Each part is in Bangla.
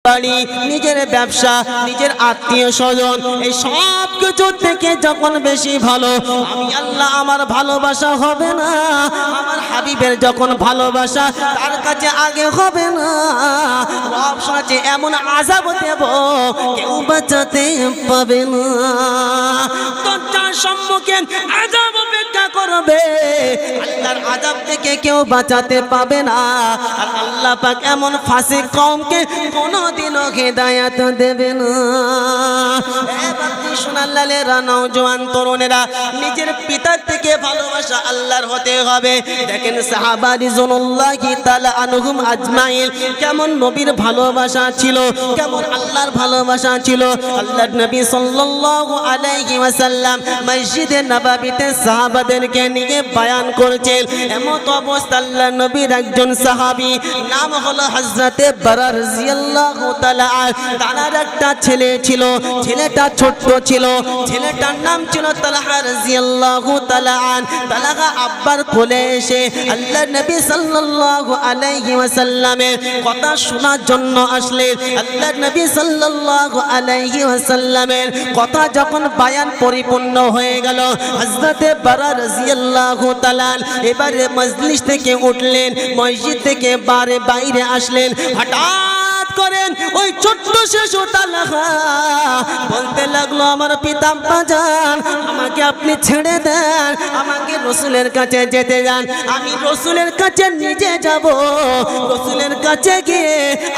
বাড়ি, নিজের ব্যবসা, নিজের আত্মীয় স্বজন, এই সব কিছু থেকে যখন বেশি ভালো আমি আল্লাহ, আমার ভালোবাসা হবে না। আমার হাবিবের যখন ভালোবাসা তার কাছে আগে হবে না, রব সাথে এমন আযাব দেব কেউ বাঁচাতে পাবে না। দরজার সম্মুখে আযাব অপেক্ষা করবে, আল্লাহর আযাব থেকে কেউ বাঁচাতে পাবে না। আর আল্লাহ পাক এমন ফাসিক কওমকে কোনোদিনও হিদায়াত দেবে না। সোনালালেরা, নওজোয়ান তরুণেরা, নিজের পিতার থেকে ভালোবাসা আল্লাহর হতে হবে। দেখেন সাহাবা রিজওয়ানুল্লাহি তাআলা আনহুম আজমাইন কেমন নবীর ভালোবাসা ছিল, কেমন আল্লাহর ভালোবাসা ছিল। আল্লাহর নবী সাল্লাল্লাহু আলাইহি ওয়াসাল্লাম মসজিদে নববীতে সাহাবাদেরকে নিয়ে বয়ান করছেন। এমত অবস্থা আল্লাহর নবীর একজন সাহাবী, নাম হলো হযরতে বারা রাদিয়াল্লাহু তাআলা। তার একটা ছেলে ছিল, ছেলেটা ছোট্ট ছিল, ছেলেটার নাম ছিল তালহা রাদিয়াল্লাহু তাআলা। তালহা আব্বার কোলে এসে আল্লাহর নবী সাল্লাল্লাহু আলাইহি ওয়াসাল্লামের কথা শোনার জন্য আসলেন। আল্লাহর নবী সাল্লাল্লাহু আলাইহি ওয়াসাল্লামের কথা যখন বয়ান পরিপূর্ণ হয়ে গেল, হযরতে বারা রাদিয়াল্লাহু তাআলা এবারে মজলিস থেকে উঠলেন, মসজিদ থেকে বাইরে আসলেন। হঠাৎ করেন ওই ছোট্ট শিশু তালহা বলতে লাগলো, আমার পিতা বাজান, আমাকে আপনি ছেড়ে দেন, আমাকে রাসূলের কাছে যেতে দেন, আমি রাসূলের কাছে নিজে যাব, রাসূলের কাছে গিয়ে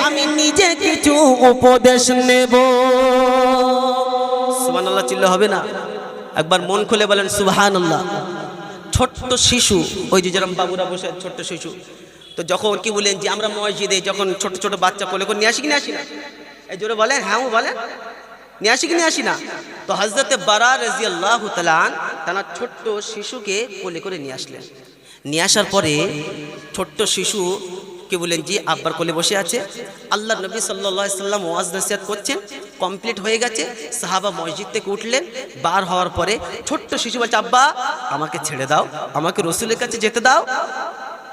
আমি নিজে কিছু উপদেশ নেব। সুবহানাল্লাহ চিল্লা হবে না? একবার মন খুলে বলেন সুবহানাল্লাহ। ছোট্ট শিশু, ওই যে যেরকম বাবুরা বসে ছোট্ট শিশু, তো যখন কি বলেন যে আমরা মসজিদে যখন ছোট ছোট বাচ্চা কোলে করে নিয়ে আসি কি নিয়ে আসি না? এই জোরে বলেন, হ্যাঁ বলেন, নিয়ে আসি কি নিয়ে আসি না? তো হযরতে বারা রাদিয়াল্লাহু তাআলা তার ছোট্ট শিশুকে কোলে করে নিয়ে আসলেন। নিয়ে আসার পরে ছোট্ট শিশু কি বলেন জি আব্বার কোলে বসে আছে। আল্লাহ নবী সাল্লাল্লাহু আলাইহি সাল্লাম ওয়াজ নসিহত করছেন, কমপ্লিট হয়ে গেছে। সাহাবা মসজিদ থেকে উঠলেন, বার হওয়ার পরে ছোট্ট শিশু বলছে, আব্বা আমাকে ছেড়ে দাও, আমাকে রাসূলের কাছে যেতে দাও।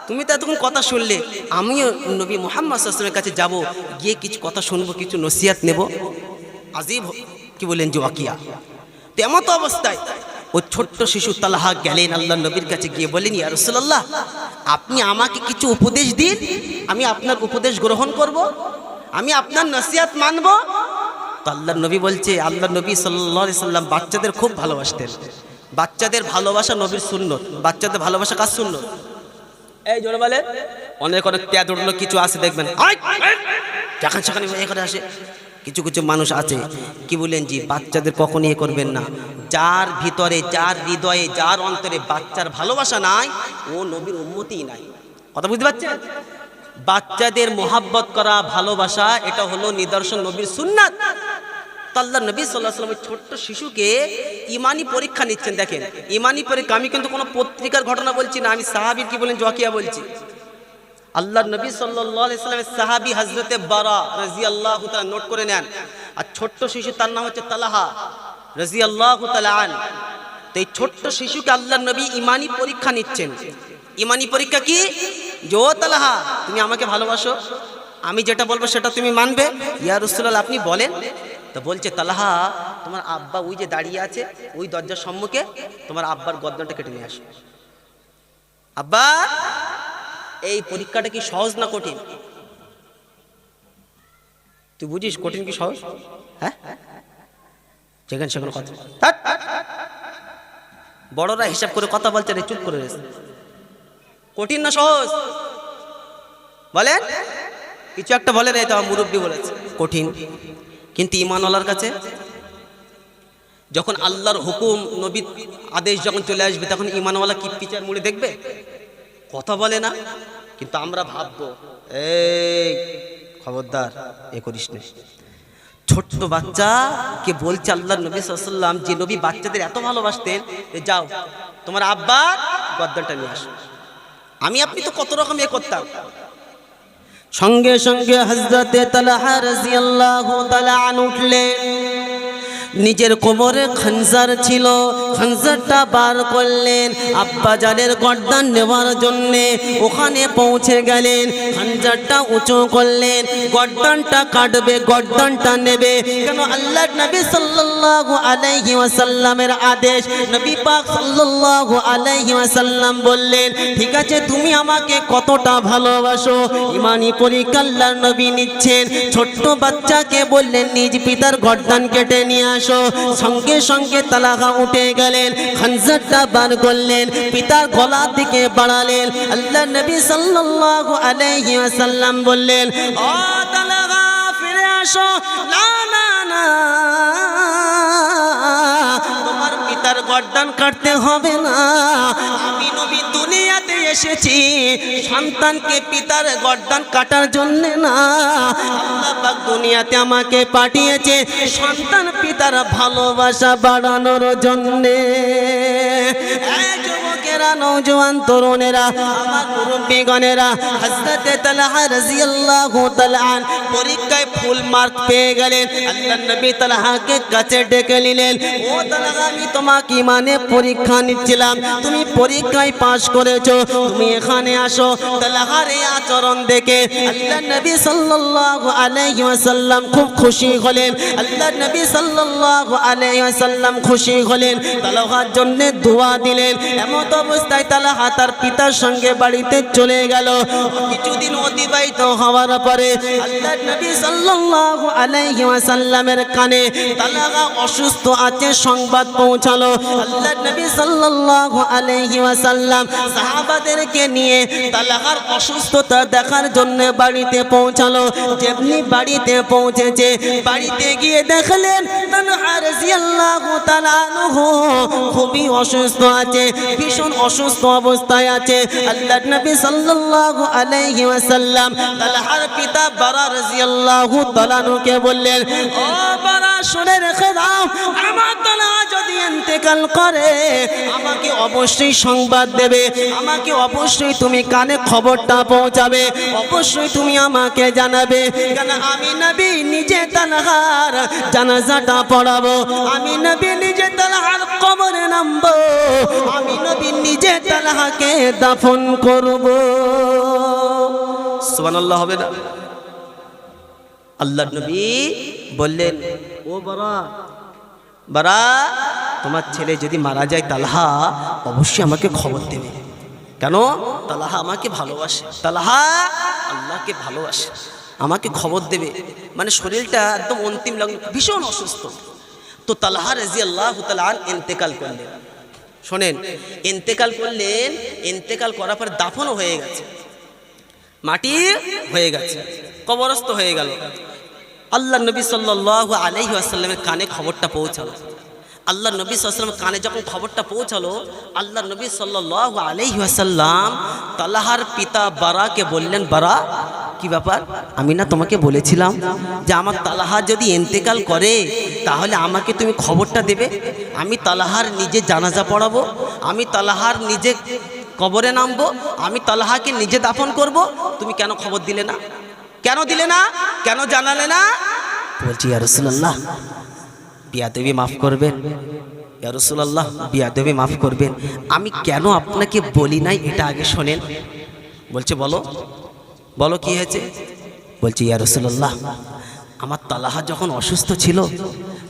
তুমি তো এতক্ষণ কথা শুনলে, আমিও নবী মুহাম্মদ সাল্লাল্লাহু আলাইহি ওয়াসাল্লামের কাছে যাব, গিয়ে কিছু কথা শুনবো, কিছু নসিহত নেব। আজীব কি বলেন যে ওয়াকিয়া। তো এমন তো অবস্থায় ওই ছোট্ট শিশু তালহা গেলেন আল্লাহর নবীর কাছে, গিয়ে বলেন, ইয়া রাসূলুল্লাহ, আপনি আমাকে কিছু উপদেশ দিন, আমি আপনার উপদেশ গ্রহণ করব, আমি আপনার নসিহত মানব। তো আল্লাহর নবী বলছে, আল্লাহর নবী সাল্লাল্লাহু আলাইহি সাল্লাম বাচ্চাদের খুব ভালোবাসতেন। বাচ্চাদের ভালোবাসা নবীর সুন্নত। বাচ্চাদের ভালোবাসা কার সুন্নত? এই জোরে বলে। অনেক অনেক ত্যাগ উঠলো কিছু আছে দেখবেন, যখন সেখানে এখানে আসে। কিছু কিছু মানুষ আছে কি বলেন জি বাচ্চাদের কখনই করবেন না। যার ভিতরে, যার হৃদয়ে, যার অন্তরে বাচ্চার ভালোবাসা নাই, ও নবীর উম্মতই নাই। কথা বুঝতে পারছেন? বাচ্চাদের মোহাব্বত করা, ভালোবাসা, এটা হলো নিদর্শন নবীর সুন্নাত। আল্লাহর নবী সাল্লাল্লাহু আলাইহি ওয়াসাল্লাম ছোট্ট শিশুকে ইমানি পরীক্ষা নিচ্ছেন। দেখেন ইমানি পরীক্ষা, আমি কিন্তু কোনো পত্রিকার ঘটনা বলছি না, আমি সাহাবীর কি বলেন ওয়াকিয়া বলছি। আল্লাহর নবী সাল্লাল্লাহু আলাইহি ওয়াসাল্লামের সাহাবী হযরতে বারা রাদিয়াল্লাহু তাআলা, নোট করে নেন। আর ছোট্ট শিশু তার নাম হচ্ছে তালহা রাদিয়াল্লাহু তাআলা আন। তো এই ছোট্ট শিশুকে আল্লাহর নবী ইমানি পরীক্ষা নিচ্ছেন। ইমানি পরীক্ষা কি? যে ও তালহা, তুমি আমাকে ভালোবাসো, আমি যেটা বলবো সেটা তুমি মানবে? ইয়া রাসূলুল্লাহ আপনি বলেন। তো বলছে, তালহা তোমার আব্বা ওই যে দাঁড়িয়ে আছে ওই দরজার সম্মুখে, তোমার আব্বার গর্দনটা কেটে নিয়ে আসো। আব্বা, এই পরীক্ষাটা কি সহজ না কঠিন? তুই বুঝিস কঠিন কি সহজ? হ্যাঁ, যেখানে সেখানে কথা, বড়রা হিসাব করে কথা বলছে, রে চুপ করে রয়েছে। কঠিন না সহজ বলেন? কিছু একটা বলে রে, তো মুরব্বী বলেছে কঠিন। কিন্তু ঈমানওয়ালার কাছে যখন আল্লাহর হুকুম, নবীর আদেশ যখন চলে আসবে, তখন ঈমানওয়ালা কি পিছার মুড়ে দেখবে? কথা বলে না। কিন্তু আমরা ভাববো, এই খবরদার এ করিস না। ছোট্ট বাচ্চা কে বলছে আল্লাহর নবী সাল্লাল্লাহু আলাইহি ওয়াসাল্লাম, যে নবী বাচ্চাদের এত ভালোবাসতেন, যাও তোমার আব্বা গর্দনটা নিয়ে আসো। আমি আপনি তো কত রকম এ করতাম। সঙ্গে সঙ্গে হযরতে তালহা রাদিয়াল্লাহু তাআলা আন উঠলেন। নিজের কোমরে খঞ্জার ছিল, খঞ্জারটা বার করলেন আব্বাজানের গর্দান নেওয়ার জন্যে। ওখানে পৌঁছে গেলেন, খঞ্জারটা উঁচু করলেন, গর্দানটা কাটবে, গর্দানটা নেবে। কেন? আল্লাহর নবী সাল্লাল্লাহু আলাইহি ওয়াসাল্লামের আদেশ। নবী পাক সাল্লাল্লাহু আলাইহি ওয়াসাল্লাম বললেন, ঠিক আছে, তুমি আমাকে কতটা ভালোবাসো? ইমানি পরীক্ষা আল্লাহর নবী নিচ্ছেন। ছোট্ট বাচ্চাকে বললেন, নিজ পিতার গর্দান কেটে নিয়ে আসো। সঙ্গে সঙ্গে তালাকা উঠে গেলেন, খঞ্জারটা বার করলেন, পিতার গলার দিকে বাড়ালেন। আল্লাহর নবী সাল্লাল্লাহু আলাইহি ওয়াসাল্লাম বললেন, ও তালাকা, ফিরে আসো। না না না, তোমার পিতার গর্দান কাটতে হবে না। আমি নবী দুনিয়াতে এসেছি সন্তানকে পিতার গর্দান কাটার জন্য না। আল্লাহ পাক দুনিয়াতে আমাকে পাঠিয়েছে সন্তান পিতার ভালোবাসা বাড়ানোর জন্যে। যুবকেরা, নওজোয়ান তরুণেরা, আমার মুরব্বিগণেরা, হযরতে তালহা রাদিয়াল্লাহু তাআলা আন পরীক্ষায় ফুল মার্ক পেয়ে গেলেন। আল্লাহর নবী তালহাকে কাছে ডেকে নিলেন, ও তালহা, আমি তোমাকে ইমানে পরীক্ষা নিচ্ছিলাম, তুমি পরীক্ষায় পাশ করেছো, তুমি এখানে আসো। তালহার এই আচরণ দেখে আল্লাহর নবী সাল্লাল্লাহু আলাইহি ওয়াসাল্লাম খুব খুশি হলেন। আল্লাহর নবী সাল্লাল্লাহু আলাইহি ওয়াসাল্লাম খুশি হলেন, তালহার জন্য দোয়া দিলেন। এমন অবস্থায় তালহা তার পিতার সঙ্গে বাড়িতে চলে গেল। কিছুদিন অতিবাহিত হওয়ার পরে আল্লাহর নবী সাল্লাল্লাহু আলাইহি ওয়াসাল্লামের কানে তালহা অসুস্থ আছে সংবাদ পৌঁছালো। আল্লাহর নবী সাল্লাল্লাহু আলাইহি ওয়াসাল্লাম সাহাবাদেরকে নিয়ে তালহার অসুস্থতা দেখার জন্য বাড়িতে পৌঁছালো। যেমনি বাড়িতে পৌঁছেছে, বাড়িতে গিয়ে দেখলেন তালহা রাদিয়াল্লাহু তাআলা আনহু খুবই অসুস্থ আছে, ভীষণ অসুস্থ অবস্থায় আছে। আল্লাহর নবী সাল্লাল্লাহু আলাইহি ওয়াসাল্লাম তালহার পিতা বারা রাদিয়াল্লাহু তাআলা আনহুকে বললেন, ও বারা, শুনে রেখে দাও, আমার তালহা যদি ইন্তেকাল করে আমাকে অবশ্যই সংবাদ দেবে, আমাকে অবশ্যই তুমি কানে খবরটা পৌঁছাবে, অবশ্যই তুমি আমাকে জানাবে। কেন? আমি নবী নিজে তালহার জানাজাটা পড়াবো, আমি নবী নিজে তালহার কবরে নামবো, আমি নবী নিজে তালহাকে দাফন করব। সুবহানাল্লাহ হবে না? আল্লাহর নবী বললেন, ও বারা, বারা, তোমার ছেলে যদি মারা যায় তালহা অবশ্যই আমাকে খবর দেবে। কেন? তালহা আমাকে ভালোবাসে, তালহা আল্লাহকে ভালোবাসে, আমাকে খবর দেবে। মানে শরীরটা একদম অন্তিম লগ্ন, ভীষণ অসুস্থ। তো তালহা রাদিয়াল্লাহু তাআলা ইন্তেকাল করলেন। শোনেন, ইন্তেকাল করলেন, ইন্তেকাল করার পর দাফনও হয়ে গেছে, মাটি হয়ে গেছে, কবরস্থ হয়ে গেল। আল্লাহর নবী সাল্লাল্লাহু আলাইহি ওয়াসাল্লামের কানে খবরটা পৌঁছালো। আল্লাহর নবী সাল্লাল্লাহু আলাইহি ওয়াসাল্লাম কানে যখন খবরটা পৌঁছালো, আল্লাহর নবী সাল্লাল্লাহু আলাইহি ওয়াসাল্লাম তালহার পিতা বারাকে বললেন, বারা, কি ব্যাপার? আমি না তোমাকে বলেছিলাম যে আমার তালহা যদি ইন্তেকাল করে তাহলে আমাকে তুমি খবরটা দেবে, আমি তালহার নিজে জানাজা পড়াবো, আমি তালহার নিজে কবরে নামবো, আমি তালহাকে নিজে দাফন করব, তুমি কেন খবর দিলে না? কেন দিলে না? কেন জানালে না? বলছি, ইয়া রাসূলুল্লাহ, বিয়াদবি মাফ করবেন, ইয়া রাসূলুল্লাহ, বিয়াদবি মাফ করবেন, আমি কেন আপনাকে বলি নাই এটা আগে শোনেন। বলছে, বলো বলো, কি হয়েছে? বলছি, ইয়া রাসূলুল্লাহ, আমার তালহা যখন অসুস্থ ছিল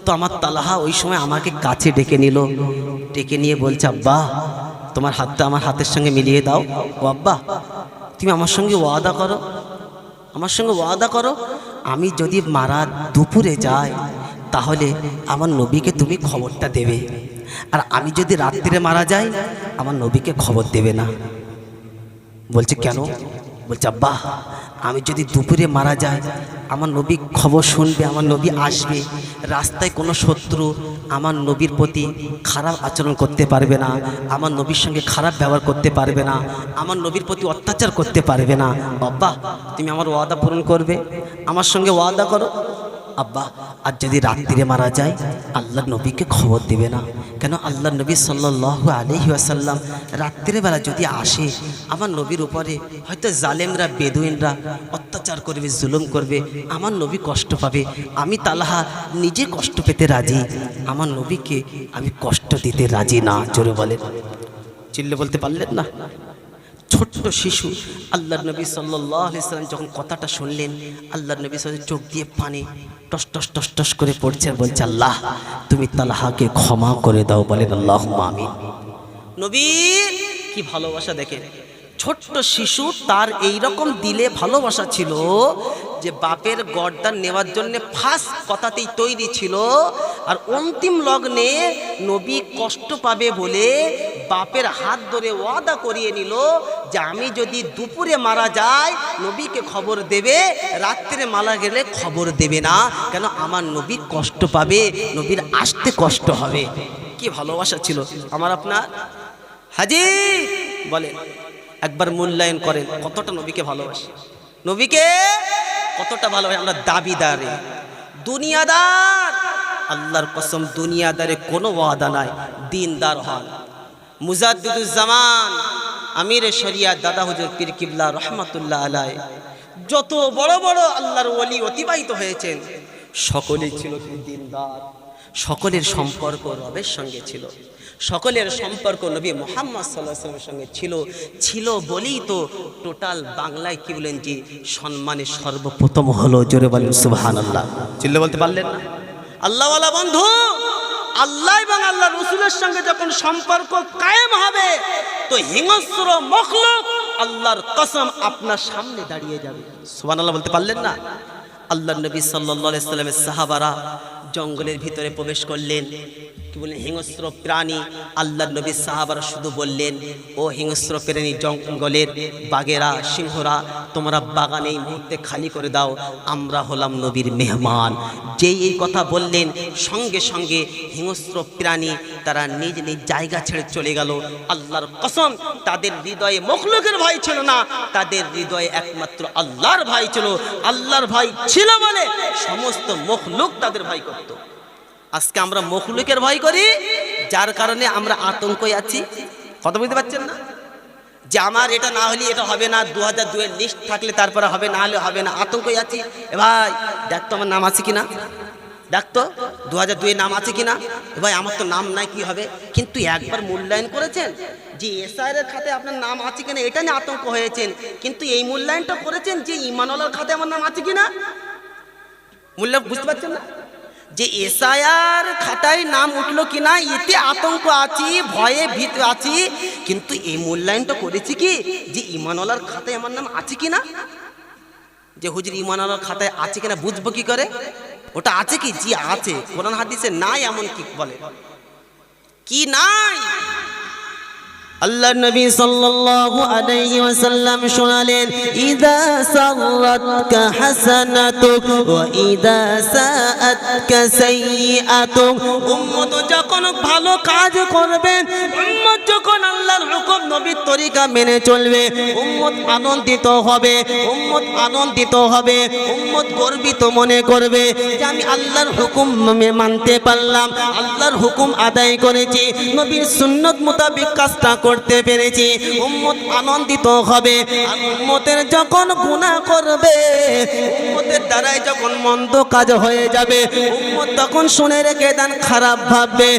তো আমার তালহা ওই সময় আমাকে কাছে ডেকে নিল, ডেকে নিয়ে বলছে, আব্বা, তোমার হাতটা আমার হাতের সঙ্গে মিলিয়ে দাও। ও আব্বা, তুমি আমার সঙ্গে ওয়াদা করো, আমার সঙ্গে ওয়াদা করো, আমি যদি মারা দুপুরে যাই তাহলে আমার নবীকে তুমি খবরটা দেবে, আর আমি যদি রাত্রিরে মারা যাই আমার নবীকে খবর দেবে না। বলছে, কেন? বলছে, আব্বা, আমি যদি দুপুরে মারা যাই আমার নবী খবর শুনবে, আমার নবী আসবে, রাস্তায় কোনো শত্রু আমার নবীর প্রতি খারাপ আচরণ করতে পারবে না, আমার নবীর সঙ্গে খারাপ ব্যবহার করতে পারবে না, আমার নবীর প্রতি অত্যাচার করতে পারবে না। আব্বা, তুমি আমার ওয়াদা পূরণ করবে, আমার সঙ্গে ওয়াদা করো। আব্বা, আর যদি রাত্রিরে মারা যায় আল্লাহর নবীকে খবর দেবে না, কেন আল্লাহ নবী সাল্লাল্লাহু আলাইহি ওয়াসাল্লাম রাত্রিবেলা যদি আসে আমার নবীর উপরে হয়তো জালেমরা বেদুইনরা অত্যাচার করবে, জুলুম করবে, আমার নবী কষ্ট পাবে। আমি তালহা নিজে কষ্ট পেতে রাজি, আমার নবীকে আমি কষ্ট দিতে রাজি না। জোরে বলেন, চিল্লে বলতে পারলেন না? ছোট্ট শিশু আল্লাহর নবী সাল্লাল্লাহু আলাইহি ওয়াসাল্লাম যখন কথাটা শুনলেন, আল্লাহর নবী সাল্লাল্লাহু চোখ দিয়ে পানি টস টস টস টস করে পড়ছে আর বলছে, আল্লাহ তুমি তালহাকে ক্ষমা করে দাও। বলেন আল্লাহুম্মা আমিন। নবী কি ভালোবাসা দেখেন, ছোট্ট শিশু তার এই রকম দিলে ভালোবাসা ছিল যে বাপের গর্দান নেওয়ার জন্য ফার্স্ট কথাতেই তৈরি ছিল। আর অন্তিম লগ্নে নবী কষ্ট পাবে বলে বাপের হাত ধরে ওয়াদা করিয়ে নিল যে আমি যদি দুপুরে মারা যাই নবীকে খবর দেবে, রাত্রে মারা গেলে খবর দেবে না, কেন আমার নবী কষ্ট পাবে, নবীর আসতে কষ্ট হবে। কি ভালোবাসা ছিল আমার আপনার। হাজি বলেন, একবার মূল্যায়ন করেন কতটা নবীকে ভালোবাসি, নবীকে কতটা ভালোবাসি আমরা। দাবিদারে দুনিয়াদার, আল্লাহর কসম দুনিয়াদারে কোনো ওয়াদা নাই, দিনদার হন। মুজাদ্দিদুজ্জামান আমিরে শরিয়াত দাদা হুজুর পীর কিবলা রহমাতুল্লাহ আলাই যত বড় বড় আল্লাহর ওলি অতিবাহিত হয়েছেন সকলেই ছিল দিনদার, সকলের সম্পর্ক রবের সঙ্গে ছিল, সকলের সম্পর্ক নবী মুহাম্মদ সাল্লাল্লাহু আলাইহি ওয়াসাল্লামের সঙ্গে ছিল বলেই তো টোটাল বাংলায় কি বলেন যে সম্মানের সর্বপ্রথম হলো। জোরে বলেন সুবহানাল্লাহ। চিল্লে বলতে পারলেন না? আল্লাহওয়ালা বন্ধু, আল্লাহ এবং আল্লাহ রসুলের সঙ্গে যখন সম্পর্ক কায়েম হবে তো হিংস্র মখলুক আল্লাহর কসম আপনার সামনে দাঁড়িয়ে যাবে। সুবহানাল্লাহ বলতে পারলেন না? আল্লাহর নবী সাল্লাল্লাহু আলাইহি ওয়াসাল্লামের সাহাবারা জঙ্গলের ভিতরে প্রবেশ করলেন, কি বলেন হিংস্র প্রাণী। আল্লাহর নবী সাহাবারা শুধু বললেন, ও হিংস্র প্রাণী জঙ্গলের বাঘেরা সিংহরা তোমরা বাগান এই মুহূর্তে খালি করে দাও, আমরা হলাম নবীর মেহমান। যেই এই কথা বললেন সঙ্গে সঙ্গে হিংস্র প্রাণী তারা নিজ নিজ জায়গা ছেড়ে চলে গেল। আল্লাহর কসম তাদের হৃদয়ে মখলুকের ভয় ছিল না, তাদের হৃদয়ে একমাত্র আল্লাহর ভয় ছিল। আল্লাহর ভয় ছিল বলে সমস্ত মখলুক তাদের ভয় করত। আজকে আমরা মখলুকের ভয় করি, যার কারণে আমরা আতঙ্কে আছি। কথা বুঝতে পারছেন না? যে আমার এটা না হলে এটা হবে না, 2002-এর লিস্ট থাকলে তারপরে হবে, না হলে হবে না, আতঙ্কে আছি। এ ভাই দেখ তো আমার নাম আছে কিনা, দেখ তো 2002-এর নাম আছে কিনা। এ ভাই আমার তো নাম নাই, কি হবে? কিন্তু একবার মূল্যায়ন করেছেন যে এসআইআর খাতে আপনার নাম আছে কিনা, এটা নিয়ে আতঙ্ক হয়েছেন। কিন্তু এই মূল্যায়নটা করেছেন যে ইমানুল্লাহর খাতে আমার নাম আছে কিনা। মূল্যায়ন বুঝতে পারছেন না? যে এসআইআর খাতায় নাম উঠলো কিনা এতে আতঙ্ক আছি, ভয়ে ভীত আছি। কিন্তু এই মূল্যায়নটা করেছি কি যে ইমানুল্লাহর খাতায় আমার নাম আছে কিনা। যে হুজুর ইমানুল্লাহর খাতায় আছে কিনা বুঝবো কি করে? ওটা আছে কি? জি আছে, কোরআন হাদিসে নাই এমন কি বলে কি নাই? আল্লাহ নবী সাল্লাল্লাহু আলাইহি ওয়াসাল্লাম শোনালেন, ইদা সাররাতকা হাসানাতুক ওয়া ইদা সাআতকা সাইয়্যাতুক। উম্মত যখন ভালো কাজ করবে, উম্মত যখন আল্লাহর হুকুম নবীর তরিকা মেনে চলবে, উম্মত আনন্দিত হবে, উম্মত আনন্দিত হবে, উম্মত গর্বিত মনে করবে যে আমি আল্লাহর হুকুম মানতে পারলাম, আল্লাহর হুকুম আদায় করেছি, নবীর সুন্নত মোতাবেক কাজটা করতে পেরেছি। উম্মত আনন্দিত হবে। আর উম্মতের যখন গুনাহ করবে, উম্মতের দ্বারাই যখন মন্দ কাজ হয়ে যাবে, উম্মত তখন শুনে রেখে দেন খারাপ ভাববে।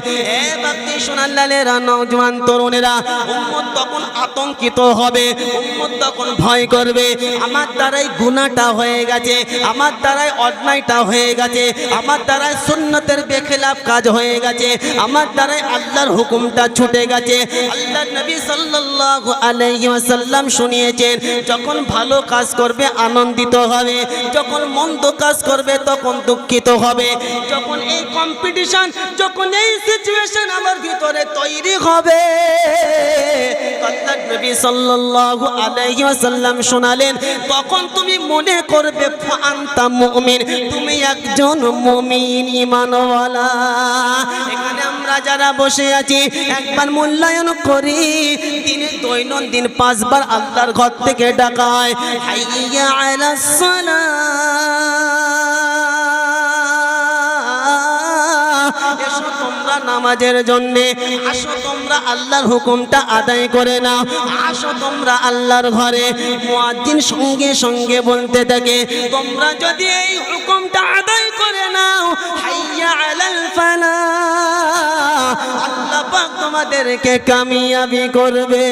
এ বাকি শোনার লালেরা, নওজোয়ান তরুণেরা, উম্মত তখন আতঙ্কিত হবে, উম্মত তখন ভয় করবে। আমার দ্বারাই গুনাহটা হয়ে গেছে, আমার দ্বারাই অন্যায়টা হয়ে গেছে, আমার দ্বারাই সুন্নতের বেখিলাফ কাজ হয়ে গেছে, আমার দ্বারাই আল্লাহর হুকুমটা ছুটে গেছে। আল্লাহর নবী সাল্লাল্লাহু আলাইহি ওয়াসাল্লাম শুনিয়েছেন, যখন ভালো কাজ করবে আনন্দিত হবে, যখন মন্দ কাজ করবে তখন দুঃখিত হবে। যখন এই কম্পিটিশন, যখন এই সিচুয়েশন আমার ভিতরে তৈরি হবে, আল্লাহর নবী সাল্লাল্লাহু আলাইহি ওয়াসাল্লাম শোনালেন, তখন তুমি মনে করবে আনতা মুমিন, তুমি একজন মুমিন ঈমানওয়ালা। এখানে আমরা যারা বসে আছি একবার মূল্যায়ন করি, দিনে দৈনন্দিন 5 বার আল্লাহর ঘর থেকে ডাকা হয়, হাইয়া আলাস সালাহ, এসো তোমরা আমরা নামাজের জন্যে, আসো তোমরা আল্লাহর হুকুমটা আদায় করে নাও, আসো তোমরা আল্লাহর ঘরে। মুয়াজ্জিন সঙ্গে সঙ্গে বলতে থাকে, তোমরা যদি এই হুকুমটা আদায় করে নাও, হাইয়া আলাল ফালাহ, আল্লাহ পাক তোমাদেরকে কামিয়াবি করবে।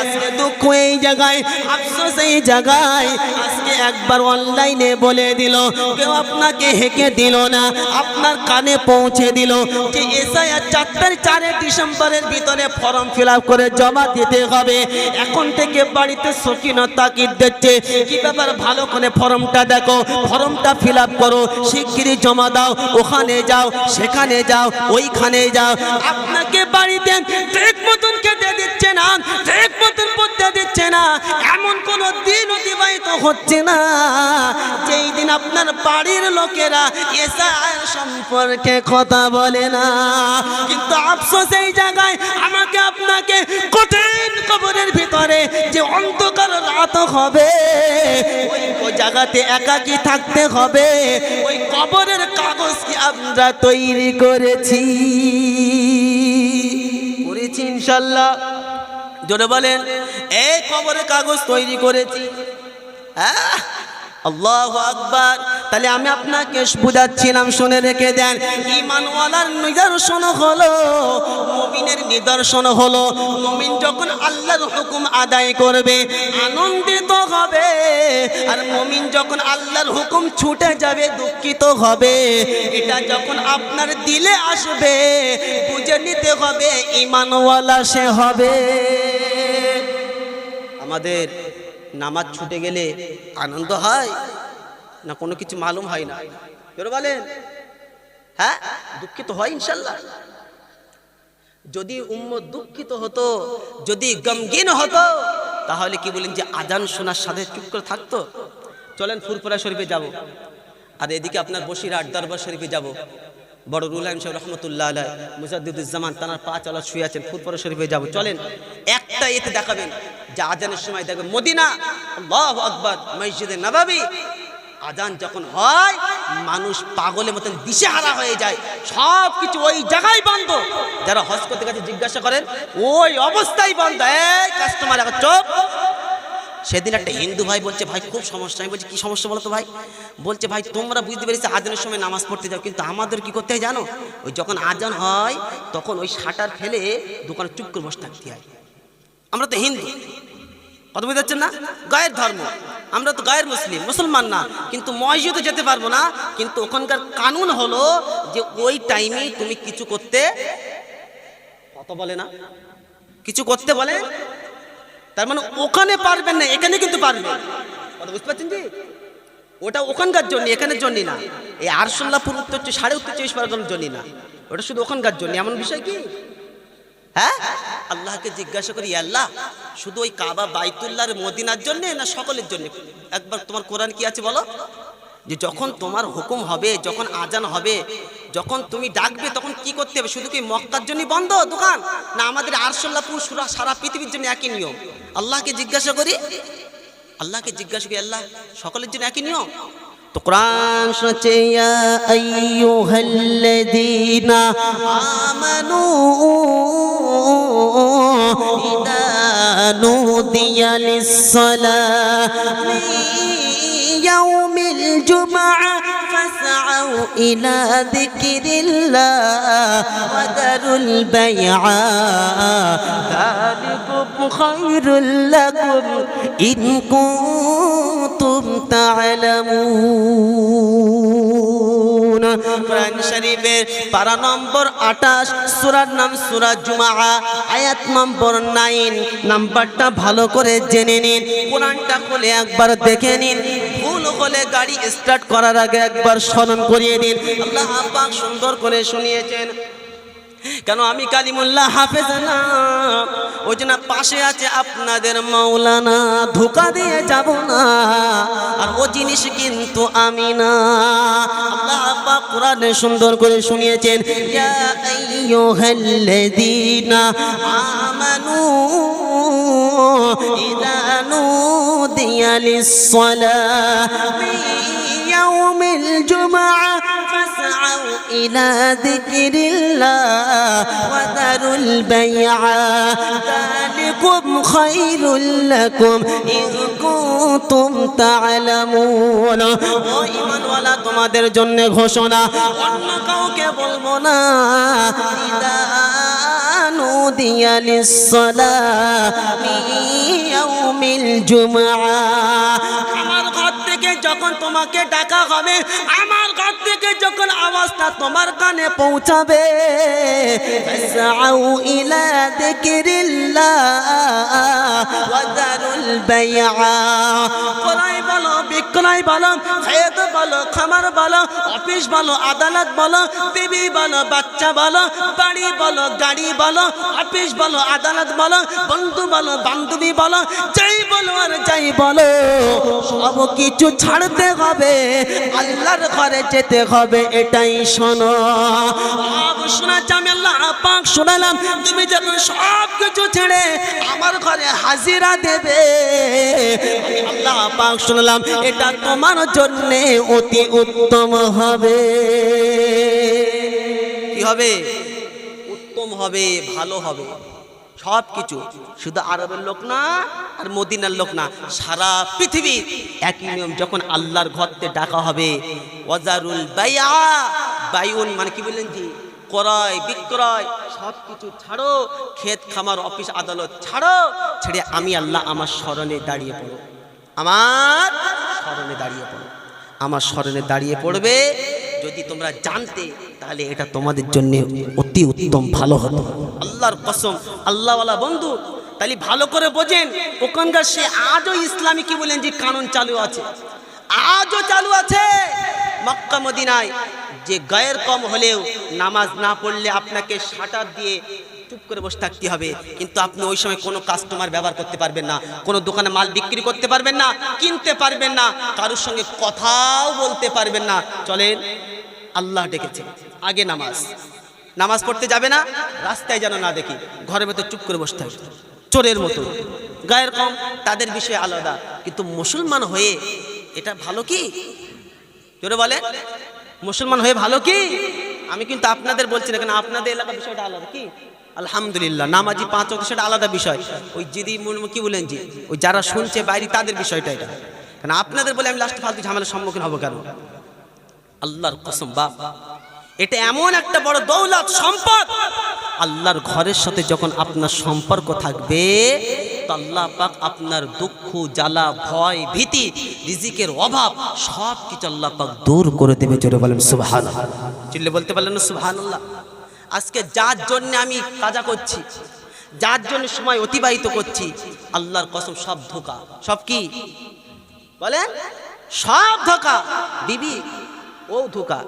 আজকে দুঃখ এই জায়গায়, আফসোস এই জায়গায়, আজকে একবার অনলাইনে বলে দিল, কেউ আপনাকে হেঁকে দিল না, আপনার কানে পৌঁছে দিল যে এসআইআর 4 ডিসেম্বরের ভিতরে ফর্ম ফিল আপ করে জমা দিতে হবে। এখন থেকে বাড়িতে সকিনা তাকিদ দিচ্ছে, কি ব্যাপার, ভালো করে ফর্মটা দেখো, ফর্মটা ফিল আপ করো, শিগগিরই জমা দাও, ওখানে যাও, সেখানে যাও, ওইখানে যাও। আপনাকে বাড়িতে ঠিক মতন খেতে দিচ্ছে না, ঠিক মতন পড়তে দিচ্ছে না, এমন কোনো দিন অতিবাহিত হচ্ছে না যেই দিন আপনার বাড়ির লোকেরা এসআইআর সম্পর্কে কথা বলে না। কিন্তু আফসোস এই জায়গায় আমাকে আপনাকে কঠিন কবরের ভিতরে যে অন্ধকার রাত হবে, ওই জায়গাতে একাকী থাকতে হবে। ওই কবরের কাগজ কি আমরা তৈরি করেছি ইনশাআল্লাহ? জোরে বলেন, এই কবরের কাগজ তৈরি করেছি। হ্যাঁ, আল্লাহু আকবার। তাহলে আমি আপনাকে বুঝাচ্ছিলাম, শুনে রেখে দেন। ঈমানওয়ালার নিদর্শন হলো, মুমিনের নিদর্শন হলো, মুমিন যখন আল্লাহর হুকুম আদায় করবে আনন্দিত হবে, আর মুমিন যখন আল্লাহর হুকুম ছুটে যাবে দুঃখিত হবে। এটা যখন আপনার দিলে আসবে বুঝে নিতে হবে ঈমানওয়ালা সে হবে। আমাদের নামাজ ছুটে গেলে আনন্দ হয় না কোনো কিছু মালুম হয় না? কেউ বলেন? হ্যাঁ, দুঃখিত হয় ইনশাল্লাহ। যদি উম্মত দুঃখিত হতো, যদি গমগীন হতো, তাহলে কি বলেন যে আজান শোনার সাথে চুপ করে থাকতো? চলেন ফুরফুরা শরীফে যাব, আর এদিকে আপনার বসিরহাট দরবার শরীফে যাব। বড় রুহুল আমিন সাহেব রহমতুল্লাহ আলাইহি, মুজাদ্দিদুজ্জামান তানার পা চালা শুয়ে আছেন, ফুরফুরা শরীফে যাব। চলেন একটা এতে দেখাবেন যে আজানের সময় দেখবেন মদিনা, আল্লাহু আকবার, মসজিদে নববী, আজান যখন হয় মানুষ পাগলের মতন দিশেহারা হয়ে যায়, সব কিছু ওই জায়গায় বন্ধ। যারা হজ করতে গেছে জিজ্ঞাসা করেন, ওই অবস্থায় বন্ধ। এই কাস্টমার এখন চুপ। সেদিন একটা হিন্দু ভাই বলছে, ভাই খুব সমস্যা। আমি বলছি কি সমস্যা বলো তো ভাই? বলছে, ভাই তোমরা বুঝতে পেরেছি আজানের সময় নামাজ পড়তে যাও, কিন্তু আমাদের কি করতে হয় জানো? ওই যখন আজান হয় তখন ওই শাটার ফেলে দোকানে চুপ করে বসে থাকতে হয়। আমরা তো হিন্দু, কথা বুঝতে পারছেন না? গায়ের ধর্ম, আমরা তো গায়ের মুসলমান না, কিন্তু মসজিদে যেতে পারবো না। কিন্তু ওখানকার কানুন হলো যে ওই টাইমে তুমি কিছু করতে, কথা বলে না, কিছু করতে বলে, তার মানে ওখানে পারবেন না, এখানে কিন্তু পারবেন। কথা বুঝতে পারছেন জি? ওটা ওখানকার জন্য, এখানের জন্য না। এই আরশোল্লাপুর উত্তর 24.5 জন্য না, ওটা শুধু ওখানকার জন্য। এমন বিষয় কি? হ্যাঁ, আল্লাহকে জিজ্ঞাসা করি, আল্লাহ শুধু ওই কাবা বাইতুল্লাহর মদিনার জন্য না সকলের জন্য? একবার তোমার কোরআন কি আছে বলো, যে যখন তোমার হুকুম হবে, যখন আজান হবে, যখন তুমি ডাকবে, তখন কি করতে হবে? শুধু কি মক্কার জন্য বন্ধ দোকান, না আমাদের আরশোল্লাপুর সারা পৃথিবীর জন্য একই নিয়ম? আল্লাহকে জিজ্ঞাসা করি, আল্লাহকে জিজ্ঞাসা করি, আল্লাহ সকলের জন্য একই নিয়ম? তো কোরআন শোনাচ্ছে, ইয়া আইয়ুহাল্লাযীনা আমানু ইযা নুদিয়া লিস-সালাতি ইয়াউমিল জুমআ ফাসআউ ইলা যিকরিল্লাহ ওয়া দারুল বাইআ যালিকুম খায়রুল লাকুম ইন কুনতুম তা'লামুন। কোরআন শরীফের পারা নম্বর 28, সূরার নাম সূরা জুমআ, আয়াত নম্বর 9। নাম্বারটা ভালো করে জেনে নিন, কোরআনটা খুলে একবার দেখে নিন। ভুল হলে গাড়ি স্টার্ট করার আগে একবার স্মরণ করিয়ে দিন। আল্লাহ পাক সুন্দর করে শুনিয়েছেন। কেন আমি কালিমুল্লাহ হাফেজ না, ওই জন্য পাশে আছে আপনাদের মাওলানা, ধোঁকা দিয়ে যাব না, আর ও জিনিস কিন্তু আমি না। আল্লাহ পাক কোরআনে সুন্দর করে শুনিয়েছেন, ইয়া আইয়ুহাল্লাযীনা আমানু ইযা নুদিয়া লিস-সালাতি ইয়াউমিল জুমআ ফাসআউ ইলা যিকরিল্লাহ ওয়া দারুল বাইআ যালিকুম খায়রুল লাকুম ইন কুনতুম তা'লামুন। ও ঈমানওয়ালা, তোমাদের জন্য ঘোষণা, অন্য কাউকে বলবো না। ইদা নুদিয়া লিস-সালাহ মিন ইয়াউমিল জুমআ, আমার ঘর থেকে যখন তোমাকে ডাকা হবে, আমার ঘর থেকে যখন আওয়াজটা তোমার কানে পৌঁছাবে, ফাসআউ ইলা যিকরিল্লাহ ওয়া দারুল বাইআ, ক্রয় বলো, বিক্রয় বলো, খেত বলো, খামার বলো, অফিস বলো, আদালত বলো, বিবি বলো, বাচ্চা বলো, বাড়ি বলো, গাড়ি বলো, অফিস বলো, আদালত বলো, বন্ধু বলো, বান্ধবী বলো, যাই বলো আর যাই বলো, সব কিছু ছাড়তে হবে, আল্লাহর ঘরে যেতে হবে। এটাই শোনো, শোনা আমি আল্লাহ পাক শোনালাম, তুমি যখন সব কিছু ছেড়ে আমার ঘরে হাজিরা দেবে, আল্লাহ পাক শোনালাম, এটা তোমার জন্য অতি উত্তম হবে। কি হবে? উত্তম হবে, ভালো হবে সব কিছু। শুধু আরবের লোক না আর মদিনার লোক না, সারা পৃথিবীর একই নিয়ম। যখন আল্লাহর ঘরতে ডাকা হবে, ওয়াজারুল বাইআ, বাইউন মানে কি বললেন জি, ক্রয় বিক্রয় সব কিছু ছাড়ো, ক্ষেত খামার অফিস আদালত ছাড়ো, ছেড়ে আমি আল্লাহ আমার স্মরণে দাঁড়িয়ে পড়ো, আমার স্মরণে দাঁড়িয়ে পড়ো, আমার স্মরণে দাঁড়িয়ে পড়বে। যদি তোমরা জানতে, তাহলে এটা তোমাদের জন্য অতি উত্তম ভালো হতো। আল্লাহর কসম, আল্লাহওয়ালা বন্ধু, তাহলে ভালো করে বোঝেন, ওখানকার সে আজও ইসলামী কি বলেন যে কানুন চালু আছে, আজও চালু আছে। মক্কা মদিনায় যে গায়ের কম হলেও নামাজ না পড়লে আপনাকে শাটার দিয়ে চুপ করে বসে থাকতে হবে, কিন্তু আপনি ওই সময় কোনো কাস্টমার ব্যবহার করতে পারবেন না, কোনো দোকানে মাল বিক্রি করতে পারবেন না, কিনতে পারবেন না, কারোর সঙ্গে কথাও বলতে পারবেন না। চলেন, আল্লাহ ডেকেছে, আগে নামাজ পড়তে যাবে না, রাস্তায় যেন না দেখি, ঘরের ভেতর চুপ করে বসতে হবে চোরের মতো। গায়ের কম তাদের বিষয়ে আলাদা, কিন্তু মুসলমান হয়ে এটা ভালো কি? জোরে বলে, মুসলমান হয়ে ভালো কি? আমি কিন্তু আপনাদের বলছি না, কেন আপনাদের এলাকার বিষয়টা আলাদা। কি আলহামদুলিল্লাহ, নামাজি 5 ওয়াক্ত সেটা আলাদা বিষয়। ওই যদি কি বলেন জি, ওই যারা শুনছে বাইরে তাদের বিষয়টা এটা, কেন আপনাদের বলে আমি লাস্ট ফালতু ঝামেলার সম্মুখীন হবো কেন? আল্লাহর কসম বাপ, এটা এমন একটা বড় দৌলত, সম্পদ। আল্লাহর ঘরের সাথে যখন আপনার সম্পর্ক থাকবে, তো আল্লাহ পাক আপনার দুঃখ জ্বালা ভয় ভীতি রিজিকের অভাব সব কিছু আল্লাহ পাক দূর করে দেবে। জোরে বলেন সুবহানাল্লাহ, চিল্লে বলতে পারলেন না সুবহানাল্লাহ? আজকে যার জন্য আমি কাজা করছি, যার জন্য সময় অতিবাহিত করছি, আল্লাহর কসম সব ধোঁকা। সব কি বলেন? সব ধোঁকা। বিবি ও ধোঁকা,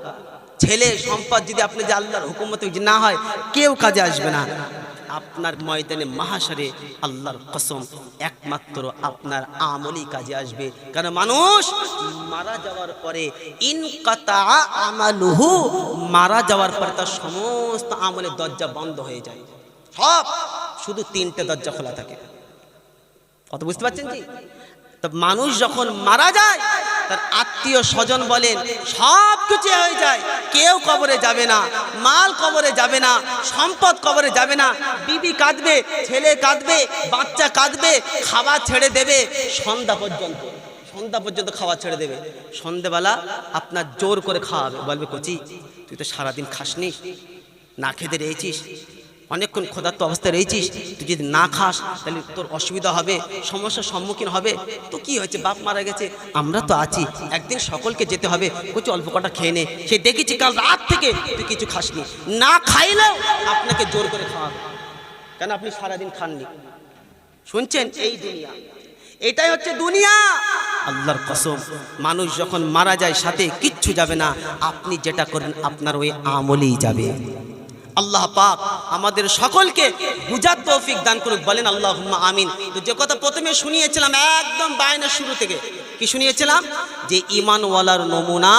ছেলে সম্পদ যদি আপনি যে আল্লাহর হুকুমতে না হয়, কেউ কাজে আসবে না। আপনার ময়দানে মাহাশারে আল্লাহর কসম একমাত্র আপনার আমলই কাজে আসবে। কারণ মানুষ মারা যাওয়ার পরে ইনকাতা আমালুহু, মারা যাওয়ার পরে তার সমস্ত আমলের দরজা বন্ধ হয়ে যায়, সব শুধু 3টে দরজা খোলা থাকে। কত বুঝতে পারছেন কি? তো মানুষ যখন মারা যায়, তার আত্মীয় স্বজন বলেন সব কিছু হয়ে যায়, কেউ কবরে যাবে না, মাল কবরে যাবে না, সম্পদ কবরে যাবে না, বিবি কাঁদবে, ছেলে কাঁদবে, বাচ্চা কাঁদবে, খাবার ছেড়ে দেবে সন্ধ্যা পর্যন্ত খাওয়া ছেড়ে দেবে। সন্ধ্যেবেলা আপনার জোর করে খাওয়াবে, বলবে কচি তুই তো সারাদিন খাসনি, না খেতে রয়েছিস, অনেকক্ষণ ক্ষুধার্ত অবস্থায় রয়েছিস, তুই যদি না খাস তাহলে তোর অসুবিধা হবে, সমস্যার সম্মুখীন হবে। তো কি হয়েছে, বাপ মারা গেছে, আমরা তো আছি, একদিন সকলকে যেতে হবে, কিছু অল্প কটা খেয়ে নে। সে দেখেছি কাল রাত থেকে তুই কিছু খাসনি, না খাইলেও আপনাকে জোর করে খাওয়াবে, কেন আপনি সারাদিন খাননি। শুনছেন? এই দুনিয়া, এটাই হচ্ছে দুনিয়া। আল্লাহর কসম, মানুষ যখন মারা যায় সাথে কিচ্ছু যাবে না, আপনি যেটা করেন আপনার ওই আমলেই যাবে। আল্লাহ পাক আমাদের সকলকে বুঝার তৌফিক দান করুক, বলেন আল্লাহুম্মা আমিন। তো যে কথা প্রথমে শুনিয়েছিলাম একদম বায়নার শুরু থেকে, কি শুনিয়েছিলাম? যে ঈমানওয়ালার নমুনা,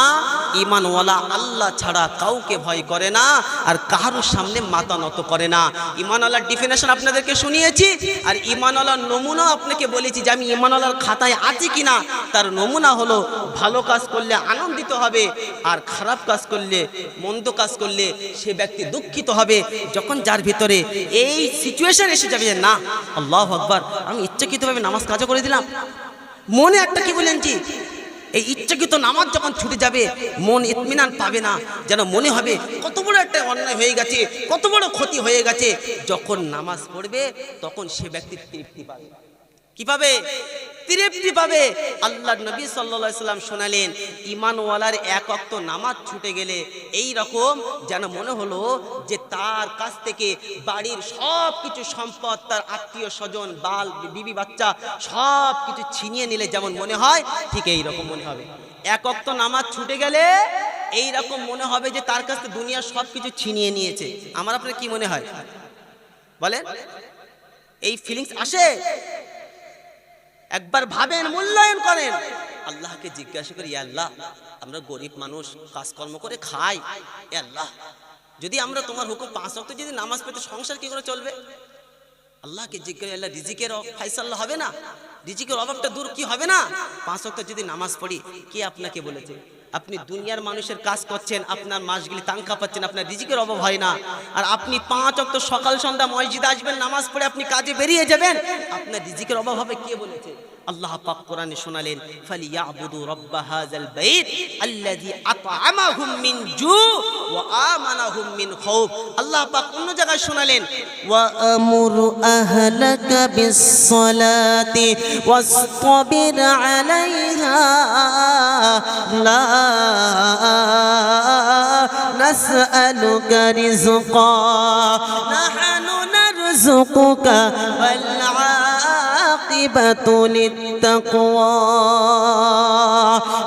ঈমানওয়ালা আল্লাহ ছাড়া কাউকে ভয় করে না আর কারোর সামনে মাথা নত করে না। ঈমানওয়ালার ডেফিনেশন আপনাদেরকে শুনিয়েছি, আর ঈমানওয়ালার নমুনা আপনাকে বলেছি যে আমি ঈমানওয়ালার খাতায় আছি কিনা। তার নমুনা হলো ভালো কাজ করলে আনন্দিত হবে, আর খারাপ কাজ করলে, মন্দ কাজ করলে সে ব্যক্তি দুঃখিত হবে। যখন যার ভিতরে এই সিচুয়েশন এসে যাবে যে না আল্লাহু আকবার, আমি ইচ্ছাকৃতভাবে নামাজ কাজা করে দিলাম, মনে একটা কি বলেন জি, এই ইচ্ছাকৃত নামাজ যখন ছুটে যাবে মন ইতমিনান পাবে না, যেন মনে হবে কত বড় একটা অন্যায় হয়ে গেছে, কত বড় ক্ষতি হয়ে গেছে। যখন নামাজ পড়বে তখন সে ব্যক্তি তৃপ্তি পাবে। কি পাবে? তৃপ্তি পাবে। আল্লাহর নবী সাল্লাল্লাহু আলাইহি সাল্লাম শোনালেন, ঈমানওয়ালার এক ওয়াক্ত নামাজ ছুটে গেলে এই রকম যেন মনে হলো যে তার কাছ থেকে বাড়ির সব কিছু সম্পদ, তার আত্মীয় স্বজন, বাল বিবি বাচ্চা সব কিছু ছিনিয়ে নিলে যেমন মনে হয়, ঠিক এই রকম মনে হবে। এক ওয়াক্ত নামাজ ছুটে গেলে এই রকম মনে হবে যে তার কাছ থেকে দুনিয়ার সব কিছু ছিনিয়ে নিয়েছে। আমার আপনার কি মনে হয় বলেন? এই ফিলিংস আসে? একবার ভাবেন, মূল্যায়ন করেন, আল্লাহকে জিজ্ঞাসা করি, ইয়া আল্লাহ আমরা গরিব মানুষ, কাজকর্ম করে খাই, ইয়া আল্লাহ যদি আমরা তোমার হুকুম 5 ওয়াক্ত যদি নামাজ পেতে সংসার কি করে চলবে? আল্লাহকে জিজ্ঞাসা, আল্লাহ রিজিকের ফায়সালা হবে না? রিজিকের অভাবটা দূর কি হবে না? 5 ওয়াক্ত যদি নামাজ পড়ি, কে আপনাকে বলেছে? আপনি দুনিয়ার মানুষের কাজ করছেন, আপনার মাসগুলি তাঙ্কা পাচ্ছেন, আপনার রিজিকের অভাব হয় না। আর আপনি 5 ওয়াক্ত সকাল সন্ধ্যা মসজিদে আসবেন, নামাজ পড়ে আপনি কাজে বেরিয়ে যাবেন, আপনার রিজিকের অভাব হবে, কে বলেছে? আল্লাহ পাক কোরআনে শোনালেন, ফালিয়াবুদু রাব্ব হাযাল বাইত আল্লাযী আত'আমাহুম মিন জু ওয়া আমানাহুম মিন খাউফ। আল্লাহ পাক অন্য জায়গায় শোনালেন, ওয়া আমুর আহলাকা বিস-সালাতি ওয়াসতাবির আলাইহা লা নাসআলুকা রিজকা নাহনু নারযুকুকা ওয়াল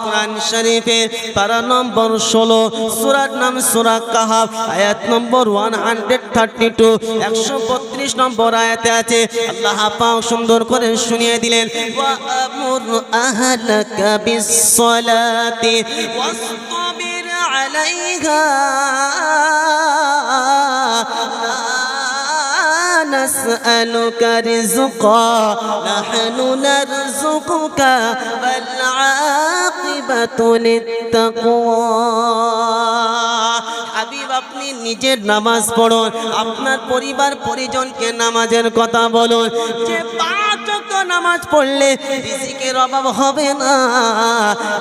কোরআন শরীফের পারা নম্বর 16, সূরার নাম সূরা কাহাফ, আয়াত নম্বর 132, 132 নম্বর আয়াতে আছে। আল্লাহ পাক সুন্দর করে শুনিয়ে দিলেন, ওয়া আমুর আহলাকা বিস-সালাতি ওয়াসতাবির আলাইহা নাসআলুকা রিজকা নাহনু নারযুকুকা ওয়াল আকিবাতু লিত-তাকওয়া। হাবিব আপনি নিজের নামাজ পড়ুন, আপনার পরিবার পরিজনকে নামাজের কথা বলুন, যে 5 ওয়াক্ত নামাজ পড়লে রিজিকের অভাব হবে না।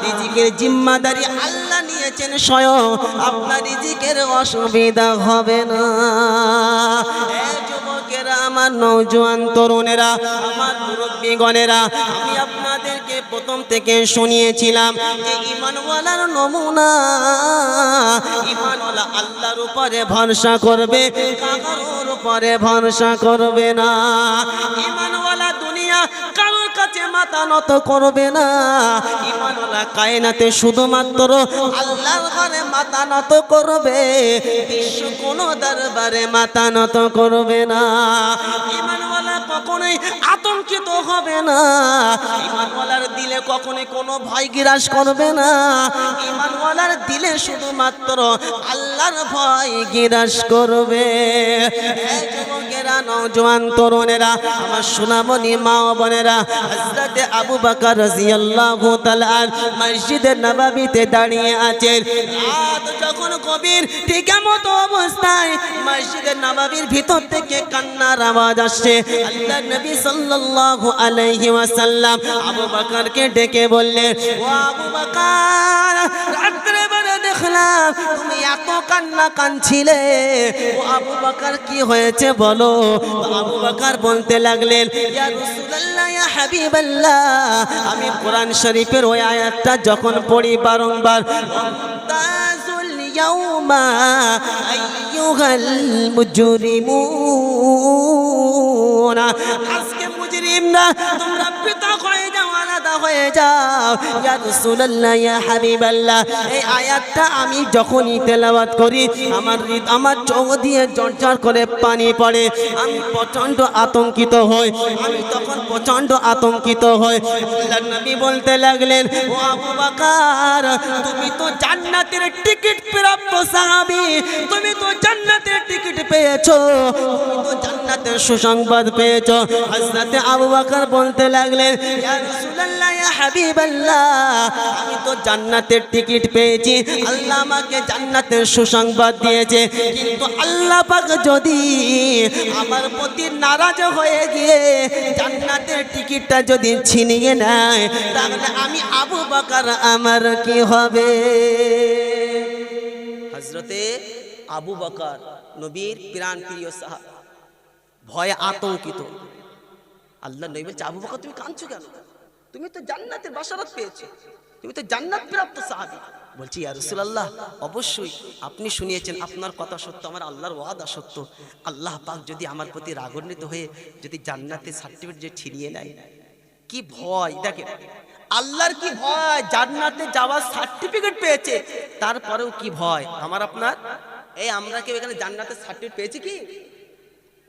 রিজিকের জিম্মাদারি আল্লাহ নিয়েছেন স্বয়ং, আপনার রিজিকের অসুবিধা হবে না। আমার নওজোয়ান তরুণেরা, আমার মুরব্বীগণেরা, আমি আপনাদেরকে প্রথম থেকে শুনিয়েছিলাম যে ঈমানওয়ালার নমুনা, ঈমানওয়ালা আল্লাহর উপরে ভরসা করবে, কারোর উপরে ভরসা করবে না। ঈমানওয়ালা দুনিয়া কারোর কাছে মাথা নত করবে না। ঈমানওয়ালা কায়নাতে শুধুমাত্র আল্লাহর ঘরে মাথা নত করবে, বিশ্ব কোনো দরবারে মাথা নত করবে না। ঈমানওয়ালা কখনোই আতঙ্কিত হবে না, ঈমানওয়ালার দিলে কখনোই কোনো ভয় গ্রাস করবে না। ঈমানওয়ালার দিলে শুধুমাত্র আল্লাহর ভয় গ্রাস করবে। যুবকেরা, নওজোয়ান তরুণেরা, আমার সোনামণি মা ও বোনেরা, হযরতে আবু বকর রাদিয়াল্লাহু তাআলা মসজিদে নববীতে দাঁড়িয়ে আছেন। রাত যখন গভীর, ঠিক এমত অবস্থায় মসজিদে নববীর ভিতর থেকে কান্নার আওয়াজ আসছে। আল্লাহর নবী সাল্লাল্লাহু আলাইহি ওয়াসাল্লাম আবু বকরকে ডেকে বললেন, ও আবু বকর, রাত্রে বেলা দেখলাম তুমি এত কান্না কাঁদছিলে, ও আবু বকর কি হয়েছে বলো? আবু বকর বলতে লাগলেন, ইয়া রাসূলুল্লাহ, ইয়া হাবিবাল্লাহ, আমি কোরআন শরীফের ওই আয়াতটা যখন পড়ি বারংবার, তাজুল ইয়াউমা আইয়ুহাল মুজরিমুন, আজকে মুজরিমরা তোমরা পৃথক হয়ে যাও, আলাদা আলাদা হয়ে যাও। ইয়া রাসূলুল্লাহ, ইয়া হাবিবাল্লাহ, এই আয়াতটা আমি যখনই তেলাওয়াত করি আমার চোখ দিয়ে ঝরঝর করে পানি পড়ে। আমি প্রচন্ড আতঙ্কিত হই, আমি তখন প্রচন্ড আতঙ্কিত হই। আল্লাহর নবী বলতে লাগলেন, ও আবু বকর, তুমি তো জান্নাতের টিকিট প্রাপ্ত সাহাবী, তুমি তো জান্নাতের টিকিট পেয়েছো, তুমি তো জান্নাতের সুসংবাদ পেয়েছো। হযরত আবু বকর বলতে লাগলেন, ইয়া রাসূলুল্লাহ, ইয়া হাবিবাল্লাহ, আমি তো জান্নাতের টিকিট পেয়েছি, আল্লাহ আমাকে জান্নাতের সুসংবাদ দিয়েছে, কিন্তু আল্লাহ পাক যদি আমার প্রতি নারাজ হয়ে গিয়ে জান্নাতের টিকিটটা যদি ছিনিয়ে নেয়, তাহলে আমি আবু বকর আমার কি হবে? হযরতে আবু বকর নবীর প্রাণ প্রিয় সাহাবী ভয়ে আতঙ্কিত। আল্লাহ নবী বলছে, আবু বকর তুমি কাঁদছো কেন? তুমি তো জান্নাতের বাশারাত পেয়েছো, তুমি তো জান্নাত প্রাপ্ত সাহাবী। বলছি, ইয়া রাসূলুল্লাহ, অবশ্যই আপনি শুনিয়েছেন, আপনার কথা সত্য, আমার আল্লাহর ওয়াদা সত্য। আল্লাহ পাক যদি আমার প্রতি রাগান্বিত হয়ে যদি জান্নাতের সার্টিফিকেট যে ছিনিয়ে নেয়, কি ভয়! দেখেন আল্লাহর কি ভয়, জান্নাতে যাওয়ার সার্টিফিকেট পেয়েছে, তারপরেও কি ভয় আমার আপনার? এই আমরা কেউ এখানে জান্নাতের সার্টিফিকেট পেয়েছি কি?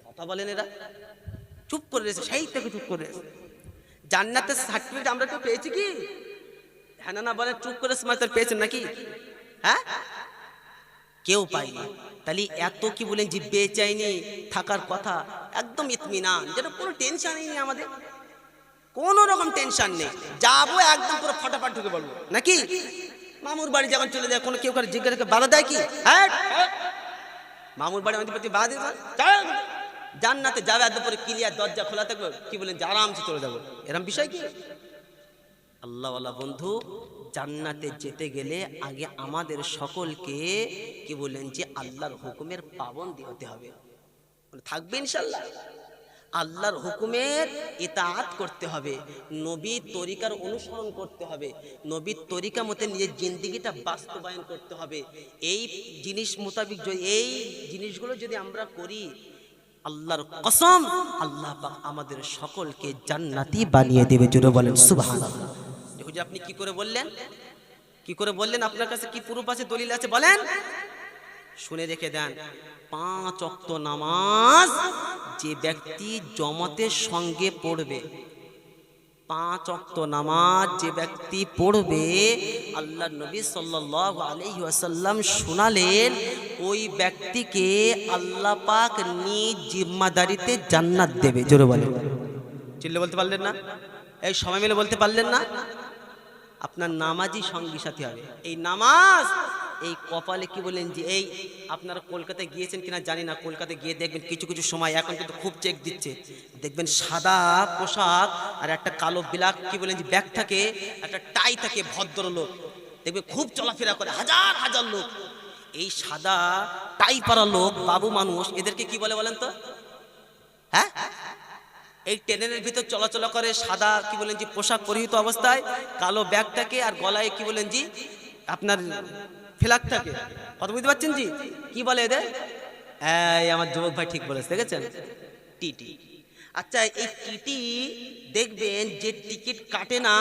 কথা বলেন, এরা চুপ করে রয়েছে, সেই থেকে চুপ করে রয়েছে। জান্নাতের সার্টিফিকেট আমরা কেউ পেয়েছি কি? হ্যাঁ না বলেন, চুপ করে সমাজের পেয়েছেন নাকি? হ্যাঁ, কেউ পাইনি। তাহলে এত কি বলেন যে বেচাইনি থাকার কথা, একদম ইতমিনান, যেটা কোনো টেনশনই নেই, আমাদের কোনো রকম টেনশন নেই, যাবো একদম পুরো ফটাফট ঢুকে বলবো নাকি? মামুর বাড়ি যখন চলে যায়, কোনো কেউ কারো জিজ্ঞাসা বাধা দেয় কি? হ্যাঁ, মামুর বাড়ি আমাদের প্রতি বাধা দিতে জান্নাতে যাবে একদম পুরো ক্লিয়ার, দরজা খোলা থাকবে, কি বলেন যে আরামসে চলে যাবো, এরকম বিষয় কি? আল্লাহওয়ালা বন্ধু, জান্নাতে যেতে গেলে আগে আমাদের সকলকে কি বলেন যে আল্লাহর হুকুমের পাবন্দি হতে হবে, থাকবে ইনশাআল্লাহ। আল্লাহর হুকুমের ইতাআত করতে হবে, নবীর তরিকার অনুসরণ করতে হবে, নবীর তরিকা মতে নিজের জিন্দেগিটা বাস্তবায়ন করতে হবে। এই জিনিস মোতাবিক এই জিনিসগুলো যদি আমরা করি, আল্লাহর কসম, আল্লাহ পাক আমাদের সকলকে জান্নাতি বানিয়ে দেবে। জোরে বলেন সুবহানাল্লাহ। দেখো যে আপনি কি করে বললেন, কি করে বললেন? আপনার কাছে কি প্রুফ আছে, দলিল আছে? বলেন, শুনে রেখে দেন। 5 ওয়াক্ত নামাজ যে ব্যক্তি জমাতের সঙ্গে পড়বে, 5 ওয়াক্ত নামাজ যে ব্যক্তি পড়বে, আল্লাহর নবী সাল্লাল্লাহু আলাইহি ওয়াসাল্লাম শোনালেন, ওই ব্যক্তিকে আল্লাহ পাক নিজ জিম্মাদারিতে জান্নাত দেবে। জোরে বলেন, চিল্লে বলতে পারলেন না? এই সময় মিলে বলতে পারলেন না? আপনার নামাজই সঙ্গী সাথী হবে। এই নামাজ এই কপালে কি বলেন যে এই আপনারা কলকাতায় গিয়েছেন কিনা জানি না, কলকাতায় গিয়ে দেখবেন কিছু কিছু সময়, এখন কিন্তু খুব চেক দিচ্ছে, দেখবেন সাদা পোশাক আর একটা কালো ব্ল্যাক কি বলেন যে ব্যাগ থাকে, একটা টাই থাকে, ভদ্রলোক দেখবে খুব চলাফেরা করে, হাজার হাজার লোক। এই সাদা টাই পরা লোক, বাবু মানুষ, এদেরকে কি বলে বলেন তো? হ্যাঁ, এই ট্রেনের ভিতর চলাচল করে, সাদা কি বলেন যে পোশাক পরিহিত অবস্থায়, কালো ব্যাগ থাকে, আর গলায় কি বলেন জি আপনার ফ্ল্যাগ থাকে। কথা বুঝতে পারছেন জি? কি বলে এদের? এই আমার যুবক ভাই ঠিক বলেছে, দেখেছেন, টিটি। আচ্ছা, এই টিটি দেখবেন যে টিকিট কাটে না,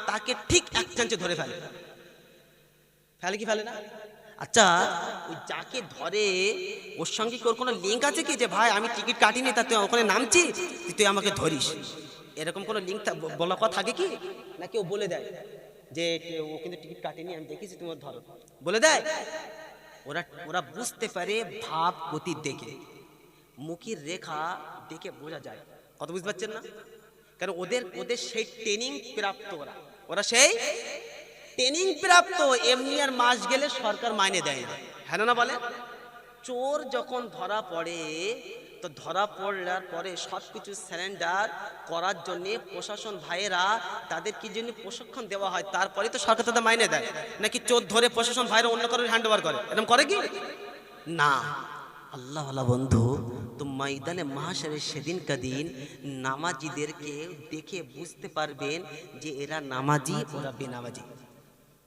তাকে ঠিক এক চান্সে ধরে ফেলে। ফেলে কি ফেলে না? আচ্ছা, ওই যাকে ধরে ওর সঙ্গে কি ওর কোনো লিঙ্ক আছে কি, যে ভাই আমি টিকিট কাটিনি, তা তুই ওখানে নামছি, তুই আমাকে ধরিস, এরকম কোনো লিঙ্ক বলা কথা থাকে কি? নাকি ও বলে দেয় যে ও কিন্তু টিকিট কাটেনি, আমি দেখেছি, তোমার ধরো, বলে দেয়? ওরা বুঝতে পারে ভাব গতি দেখে, মুখের রেখা দেখে বোঝা যায়। কত বুঝতে পারছেন না? কারণ ওদের সেই ট্রেনিং প্রাপ্ত, ওরা সেই ট্রেনিং প্রাপ্ত। এমনি আর মাস গেলে সরকার মাইনে দেয় না, হ্যাঁ না বলে? চোর যখন ধরা পড়ে, তো ধরা পড়ার পরে সবকিছু সারেন্ডার করার জন্য প্রশাসন ভাইয়েরা তাদের কি জন্য প্রশিক্ষণ দেওয়া হয়, তারপরে তো সরকার তাদের মাইনে দেয়। নাকি চোর ধরে প্রশাসন ভাইয়েরা অন্য কারোর হ্যান্ড ওভার করে? এরকম করে কি না? আল্লাহওয়ালা বন্ধু, তো ময়দানে মাহশারে সেদিন কাদিন নামাজিদেরকে দেখে বুঝতে পারবেন যে এরা নামাজি, ওরা বেনামাজি।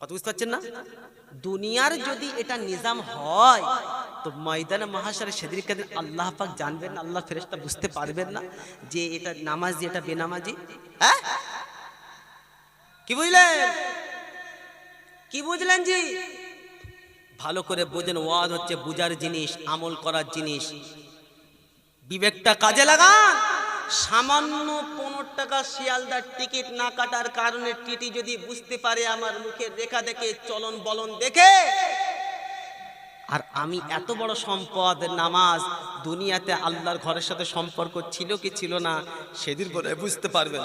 কত বুঝতে পারছেন না? দুনিয়ার যদি এটা নিজাম হয়, তো ময়দানে মাহশারে সেদিন কাদিন আল্লাহ পাক জানবেন না, আল্লাহ ফেরেশতা বুঝতে পারবেন না যে এটা নামাজি, এটা বেনামাজি। হ্যাঁ, কি বুঝলেন? কি বুঝলেন জি? ভালো করে বোঝেন, ওয়াজ হচ্ছে বুঝার জিনিস, আমল করার জিনিস। বিবেকটা কাজে লাগান। সামান্য 15 টাকা শিয়ালদার টিকিট না কাটার কারণে টিটি যদি বুঝতে পারে আমার মুখের রেখা দেখে, চলন বলন দেখে, আর আমি এত বড় সম্পদ নামাজ, দুনিয়াতে আল্লাহর ঘরের সাথে সম্পর্ক ছিল কি ছিল না সেদিন পরে বুঝতে পারবেন।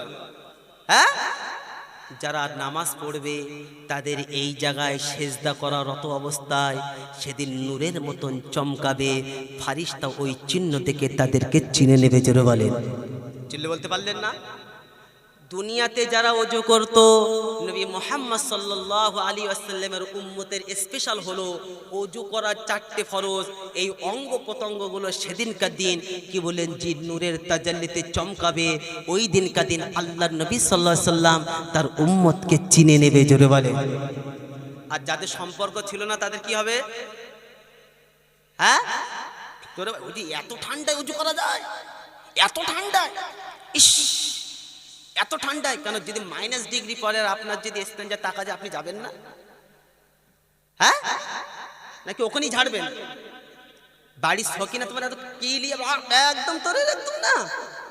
হ্যাঁ, যারা নামাজ পড়বে তাদের এই জায়গায় সেজদা করার রত অবস্থায় সেদিন নূরের মতন চমকাবে। ফারিস্তা ওই চিহ্ন দেখে তাদেরকে চিনে নেবে। জোরে বলেন, চিল্লে বলতে পারলেন না? দুনিয়াতে যারা ওযু করত, নবী মুহাম্মদ সাল্লাল্লাহু আলাইহি ওয়াসাল্লামের উম্মতের স্পেশাল হলো ওযু করার 4টে ফরজ। এই অঙ্গ প্রত্যঙ্গগুলো সেদিনকার দিন কি বলেন জি নূরের তাজাল্লিতে চমকাবে। ওই দিনকার দিন আল্লাহর নবী সাল্লাল্লাহু আলাইহি সাল্লাম তার উম্মতকে চিনে নেবে। জোরে বলে। আর যাদের সম্পর্ক ছিল না তাদের কি হবে? হ্যাঁ, তোরে ওই এত ঠান্ডায় ওযু করা যায়? এত ঠান্ডায়? ইস, এত ঠান্ডায় কেন? যদি -ডিগ্রি পরে আপনার যদি স্ট্যান্ডে তাকা যায়, আপনি যাবেন না? হ্যাঁ, নাকি ওখানেই ঝাড়বেন? বাড়ির সকিনা তোমার এত কি লিয়ে একদম তোরে একদম না,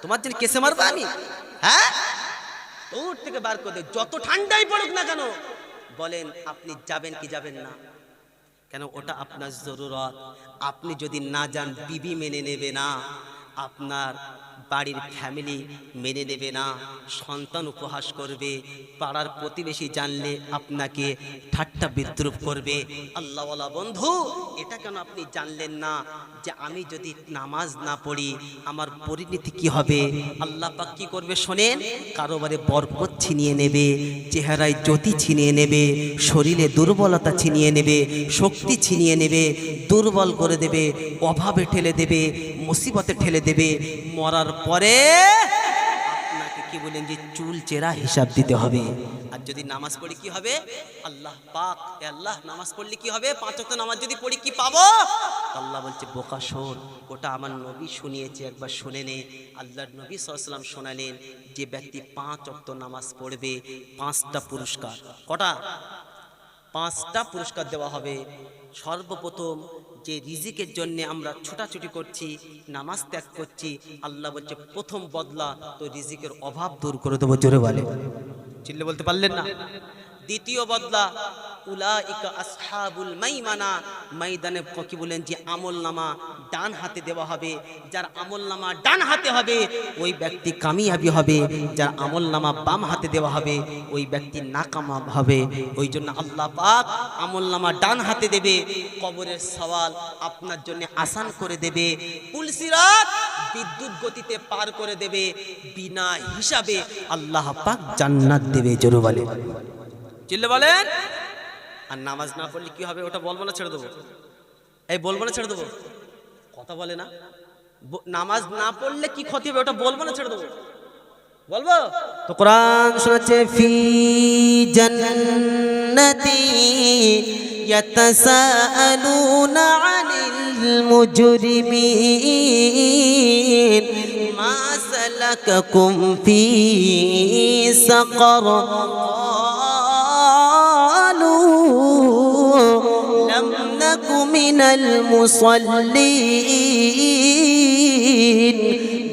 তোমার জন্য কেসে মারবো আমি। হ্যাঁ, দূর থেকে বার করে দে, যত ঠান্ডাই পড়ুক না কেন। বলেন আপনি যাবেন কি যাবেন না? কেন? ওটা আপনার জরুরত। আপনি যদি না যান, বিবি মেনে নেবে না, আপনার বাড়ির ফ্যামিলি মেনে নেবে না, সন্তান উপহাস করবে, পাড়ার প্রতিবেশী জানলে আপনাকে ঠাট্টা বিদ্রুপ করবে। আল্লাহওয়ালা বন্ধু, এটা কেন আপনি জানলেন না যে আমি যদি নামাজ না পড়ি আমার পরিণতি কি হবে? আল্লাহ পাক কি করবে শোনেন, কারোবারে বরকত ছিনিয়ে নেবে, চেহারায় জ্যোতি ছিনিয়ে নেবে, শরীরে দুর্বলতা ছিনিয়ে নেবে, শক্তি ছিনিয়ে নেবে, দুর্বল করে দেবে, অভাবে ঠেলে দেবে, মুসিবতে ঠেলে দেবে। মরার পরে আপনাকে কি বলেন যে চুল চেরা হিসাব দিতে হবে। আর যদি নামাজ পড়ি কি হবে? আল্লাহ পাক, আল্লাহ নামাজ পড়লে কি হবে? 5 ওয়াক্ত নামাজ যদি পড়ি কি পাবো? আল্লাহ বলছে বোকা শোন, ওটা আমার নবী শুনিয়েছে, একবার শুনে নে। আল্লাহর নবী সাল্লাল্লাহু আলাইহি ওয়াসাল্লাম শোনালেন যে ব্যক্তি 5 ওয়াক্ত নামাজ পড়বে 5টা পুরস্কার। কটা? 5টা পুরস্কার দেওয়া হবে। সর্বপ্রথম যে রিজিকের জন্য আমরা ছোটাছুটি করছি, নামাজ ত্যাগ করছি, আল্লাহ বলছে প্রথম বদলা তো রিজিকের অভাব দূর করে দেবো। জোরে বলে, চিল্লে বলতে পারলেন না? দ্বিতীয় বদলা উলাইকা আসহাবুল মাইমানা, ময়দানে কি বলেন যে আমল নামা ডান হাতে দেওয়া হবে। যার আমল নামা ডান হাতে হবে ওই ব্যক্তি কামিয়াবি হবে, যার আমল নামা বাম হাতে দেওয়া হবে ওই ব্যক্তি নাকামাব হবে। ওই জন্য আল্লাহ পাক আমল নামা ডান হাতে দেবে, কবরের সওয়াল আপনার জন্য আসান করে দেবে, পুলসিরাত বিদ্যুৎ গতিতে পার করে দেবে, বিনা হিসাবে আল্লাহ পাক জান্নাত দেবে। জোরে বলে, চিল্লে বলেন। আর নামাজ না পড়লে কি হবে ওটা বলবো না ছেড়ে দেবো? এই বলবো না ছেড়ে দেবো? কথা বলে না। নামাজ না পড়লে কি ক্ষতি হবে ওটা বলবো না ছেড়ে দেবো? বলবো তো। কোরআন শোনাচ্ছে ফি জান্নাতি ইয়াতাসাআলুনা আনিল মুজরিমিন মা সালাকাকুম ফি সাকার لم نك من المصلين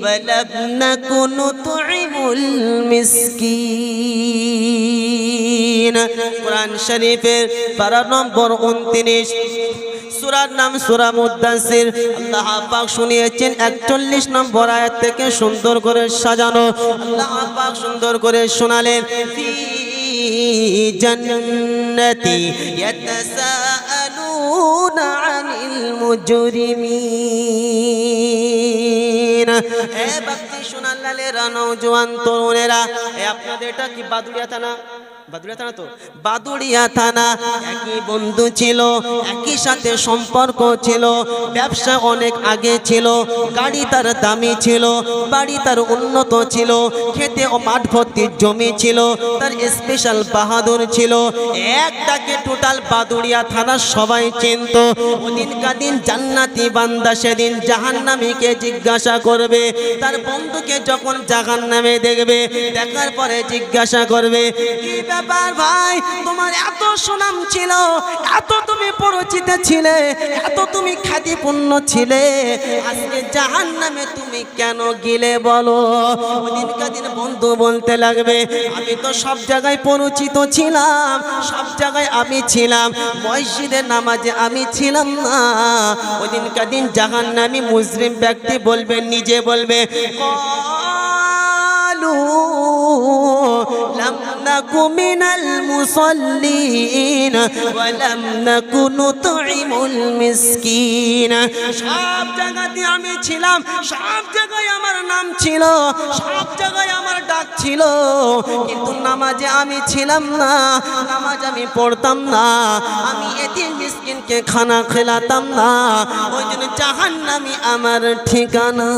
ولم نك نطعم المسكين। কুরআন শরীফের পারা নম্বর 29, সূরার নাম সূরা মুদ্দাসির। আল্লাহ পাক শুনিয়েছেন 41 নম্বর আয়াত থেকে সুন্দর করে সাজানো। আল্লাহ পাক সুন্দর করে শোনালেন ফি জান্নাতি ইয়াতাসাআলুনা আনিল মুজরিমিন। এ ভক্তি শোনার লালেরা, নওজোয়ান তরুণেরা, আপনাদের এটা কি বাদুড়িয়া থানা? বাদুড়িয়া থানা তো? বাদুড়িয়া থানা। একই বন্ধু ছিল, একই সাথে সম্পর্ক ছিল, ব্যবসা অনেক আগে ছিল, গাড়ি তার দামি ছিল, বাড়ি তার উন্নত ছিল, খেতে ও মাঠ ভর্তি জমি ছিল, তার স্পেশাল বাহাদুর ছিল। একটাকে টোটাল বাদুড়িয়া থানা সবাই চিনত। ওদিনকার দিন জান্নাতি বান্দা সেদিন জাহান্নামীকে জিজ্ঞাসা করবে, তার বন্ধুকে যখন জাহান্নামে দেখবে, দেখার পরে জিজ্ঞাসা করবে কি ব্যাপার ভাই, তোমার এত সুনাম ছিল, এত তুমি পরিচিত ছিলে, এত তুমি খ্যাতিপূর্ণ ছিলে, আজকে জাহান্নামে তুমি কেন গেলে বলো? দিনকে দিন বন্ধু বলতে লাগবে, আমি তো সব জায়গায় পরিচিত ছিলাম, সব জায়গায় আমি ছিলাম, মসজিদের নামাজে আমি ছিলাম না। ওই দিনকে দিন জাহান্নামী মুসলিম ব্যক্তি বলবে, নিজে বলবে, لم نك من المصلين ولم نك نطعم المسكين। সব জায়গাতে আমি ছিলাম, সব জায়গায় আমার নাম ছিল, সব জায়গায় আমার ডাক ছিল, কিন্তু নামাজে আমি ছিলাম না, নামাজ আমি পড়তাম না, আমি এতিম মিসকিনকে খানা খেলাতাম না। ওই জন্য জাহান্নামী আমার ঠিকানা।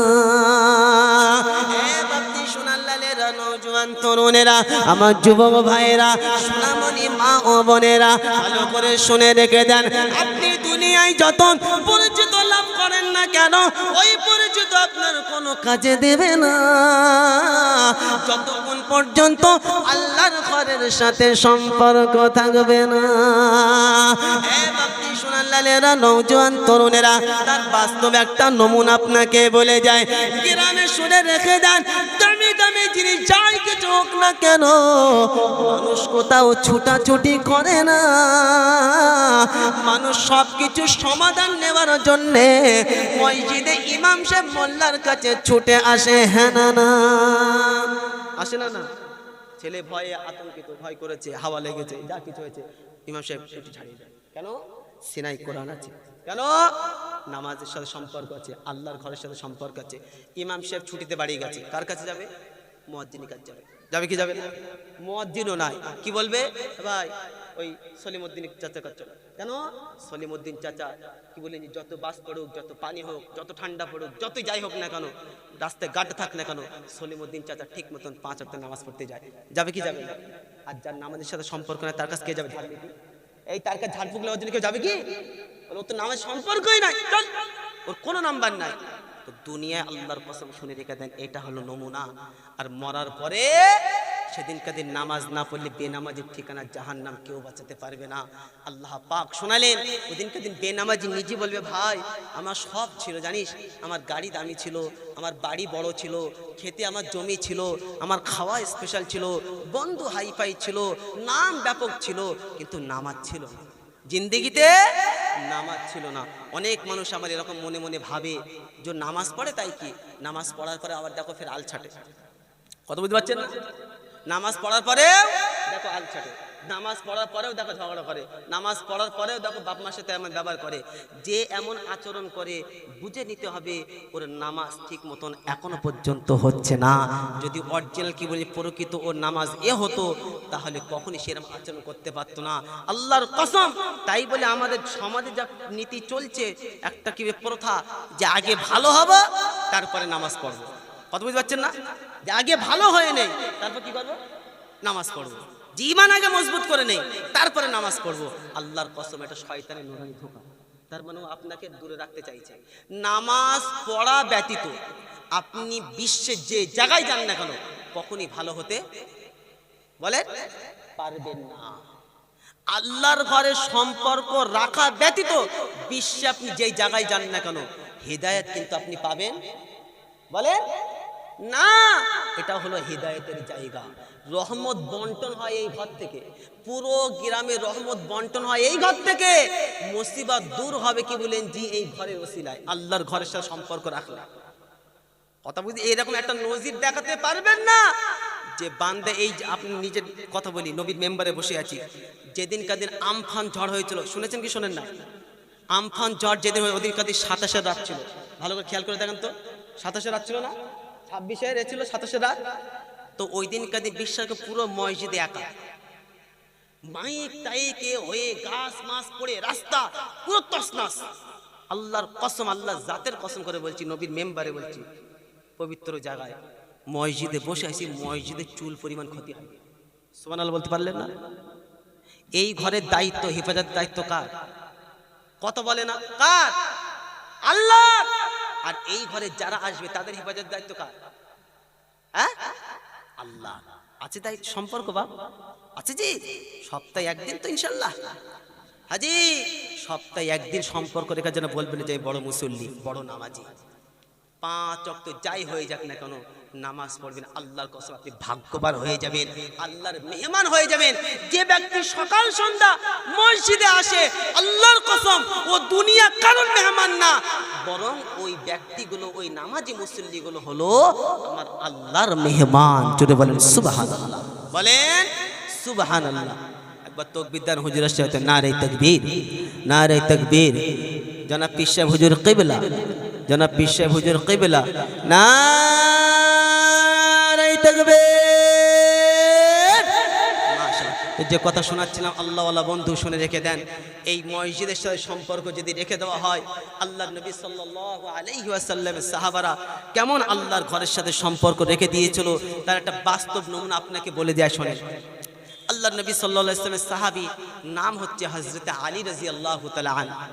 নওজোয়ান তরুণেরা, আমার যুবক ভাইয়েরা, সোনামণি মা ও বোনেরা, ভালো করে শুনে রেখে দেন। আপনি দুনিয়ায় যত পরিচিত লাভ করেন না কেন, ওই পরিচিত আপনার কোনো কাজে দেবে না যতক্ষণ পর্যন্ত আল্লাহর ঘরের সাথে সম্পর্ক থাকবে না। সোনালালেরা, নওজোয়ান তরুণেরা, তার বাস্তব একটা নমুনা আপনাকে বলে যায়। গ্রামে শুনে রেখে দেন, দামি দামি জিনিস যাই কিছু হোক না কেন, মানুষ কোথাও ছুটাছুটি করে না, মানুষ সব কিছু সমাধান নেওয়ার জন্যে মসজিদে ইমাম সাহেব মোল্লার কাছে ছুটে আসে। হ্যাঁ না না আসে না? না ছেলে ভয়ে আতঙ্কিত, ভয় করেছে, হাওয়া লেগেছে, যা কিছু হয়েছে, ইমাম সাহেব ছুটি ছাড়িয়ে দেয়। কেন? সিনাই কোরআন আছে। কেন? নামাজের সাথে সম্পর্ক আছে, আল্লাহর ঘরের সাথে সম্পর্ক আছে। ইমাম সাহেব ছুটিতে বাড়ি গেছে, কার কাছে যাবে? মুয়াজ্জিনের কাছে যাবে। যাবে কি যাবে না? মুয়াজ্জিনও নাই, কি বলবে? ভাই ওই সলিমউদ্দিন চাচার কাছে চলো। কেন? সলিমউদ্দিন চাচা কি বলেন, যত বাস পড়ুক, যত পানি হোক, যত ঠান্ডা পড়ুক, যত যাই হোক না কেন, রাস্তায় গাড থাক না কেন, সলিমউদ্দিন চাচা ঠিক মতন 5 ওয়াক্ত নামাজ পড়তে যায়। যাবে কি যাবে না? আর যার নামাজের সাথে সম্পর্ক না, তার কাছে কে যাবে? এই তার কাছে ঝাড়ফুঁক নেওয়ার জন্য কেউ যাবে কি? ওর তো নামের সম্পর্কই নাই, চল, ওর কোনো নাম্বার নাই। তো দুনিয়ায় আল্লাহর কসম শুনে রেখে দেন, এটা হলো নমুনা। আর মরার পরে সেদিনকার দিন নামাজ না পড়লে বেনামাজির ঠিকানা জাহান্নাম, কেউ বাঁচাতে পারবে না। আল্লাহ পাক শোনালেন, ওদিনকার দিন বেনামাজি নিজে বলবে, ভাই আমার সব ছিল জানিস, আমার গাড়ি দামি ছিল, আমার বাড়ি বড় ছিল, খেতে আমার জমি ছিল, আমার খাওয়া স্পেশাল ছিল, বন্ধু হাইফাই ছিল, নাম ব্যাপক ছিল, কিন্তু নামাজ ছিল না, জিন্দেগিতে নামাজ ছিল না। অনেক মানুষ আমার এরকম মনে মনে ভাবে যে নামাজ পড়ে তাই কি, নামাজ পড়ার পরে আবার দেখো ফের আল ছাটে। কত বুঝতে পারছেন না? নামাজ পড়ার পরেও দেখো আল ছাটে, নামাজ পড়ার পরেও দেখো ঝগড়া করে, নামাজ পড়ার পরেও দেখো বাপ মার সাথে এমন ব্যবহার করে। যে এমন আচরণ করে বুঝে নিতে হবে ওর নামাজ ঠিক মতন এখনো পর্যন্ত হচ্ছে না। যদি অরিজিনাল কি বলি প্রকৃত ওর নামাজ হতো, তাহলে কখনই সেরকম আচরণ করতে পারতো না, আল্লাহর কসম। তাই বলে আমাদের সমাজে যা নীতি চলছে, একটা কি প্রথা, যে আগে ভালো হবে তারপরে নামাজ পড়বো। কত বুঝতে পারছেন না? যে আগে ভালো হয়ে নেই, তারপর কি করবো? নামাজ পড়বো। যে ঈমান আগে মজবুত করে নেই, তারপরে নামাজ পড়বো। আল্লাহর কসম, এটা শয়তানের নুরানি ধোঁকা। তার মানে আপনাকে দূরে রাখতে চাইছে। নামাজ পড়া ব্যতীত আপনি বিশ্বের যে জায়গায় যান না কেন, কখনই ভালো হতে বলেন পারবেন না। আল্লাহর ঘরে সম্পর্ক রাখা ব্যতীত বিশ্বে আপনি যেই জায়গায় যান না কেন, হিদায়াত কিন্তু আপনি পাবেন বলেন না। এটা হলো হিদায়াতের জায়গা। রহমত বন্টন হয় এই ঘর থেকে, পুরো গ্রামে রহমত বন্টন হয় এই ঘর থেকে। মুসিবত দূর হবে কি বলেন, জি এই ঘরের ওসিলায়, আল্লাহর ঘরের সাথে সম্পর্ক রাখলে। কথা বুঝি? এরকম একটা নজির দেখাতে পারবেন না যে বান্দা, এই আপনি নিজের কথা বলি, নবীর মেম্বারে বসে আছি, যেদিন কাদিন আমফান ঝড় হয়েছিল, শুনেছেন কি শোনেন না? আমফান ঝড় যেদিন হয়, ওদিন কাদিন 27 রাত ছিল। ভালো করে খেয়াল করে দেখেন তো, 27 রাত ছিল না, 26 ছিল 27 রাত। তো ওই দিন কাদিন বিশ্বাসকে পুরো মসজিদে একা, মাইক টাইকে হয়ে গাছ মাছ পড়ে রাস্তা পুরো তছনছ। আল্লাহর কসম, আল্লাহ জাতের কসম করে বলছি, নবীর মেম্বারে বলছি, পবিত্র জায়গায় মসজিদে বসে আছি, মসজিদের চুল পরিমাণ ক্ষতি হয়। সুবহানাল্লাহ বলতে পারলেন না? এই ঘরের দায়িত্ব, হেফাজতের দায়িত্ব কার? কত বলে না কার? আল্লাহ। আর এই ঘরে যারা আসবে তাদের হেফাজতের দায়িত্ব কার? হ্যাঁ, আল্লাহ। আছে তাই সম্পর্ক বাপ আছে জি, সপ্তাহে একদিন তো ইনশাল্লাহ হাজি, সপ্তাহে একদিন সম্পর্ক রেখার জন্য বলবেন যে বড় মুসল্লি, বড় নামাজি, 5 ওয়াক্ত যাই হয়ে যাক না কেন নামাজ পড়বেন, আল্লাহর কসম আপনি ভাগ্যবান হয়ে যাবেন, আল্লাহর মেহমান হয়ে যাবেন। যে ব্যক্তি সকাল সন্ধ্যা মসজিদে আসে, আল্লাহর কসম ও দুনিয়া কারোর মেহমান না, বরং ওই ব্যক্তিগুলো, ওই নামাজি মুসল্লিগুলো হলো আমার আল্লাহর মেহমান। জোরে বলেন সুবহানাল্লাহ, বলেন সুবহানাল্লাহ। একবার তাকবীর দেন হুজুরের সাথে, নারে তাকবীর, নারে তাকবীর। জনাব পীর সাহেব হুজুর কিবলা, জনাব পীর সাহেব হুজুর কিবলা, নারে তাকবীর। মাশাআল্লাহ। যে কথা শোনাচ্ছিলাম আল্লাহওয়ালা বন্ধু শুনে রেখে দেন, এই মসজিদের সাথে সম্পর্ক যদি রেখে দেওয়া হয়, আল্লাহর নবী সাল্লাল্লাহু আলাইহি ওয়াসাল্লামের সাহাবারা কেমন আল্লাহর ঘরের সাথে সম্পর্ক রেখে দিয়েছিল, তার একটা বাস্তব নমুনা আপনাকে বলে দেয়া শোনেন। আল্লাহর নবী সাল্লাল্লাহু আলাইহি ওয়াসাল্লামের সাহাবী নাম হচ্ছে হযরত আলী রাদিয়াল্লাহু তাআলা আনহু।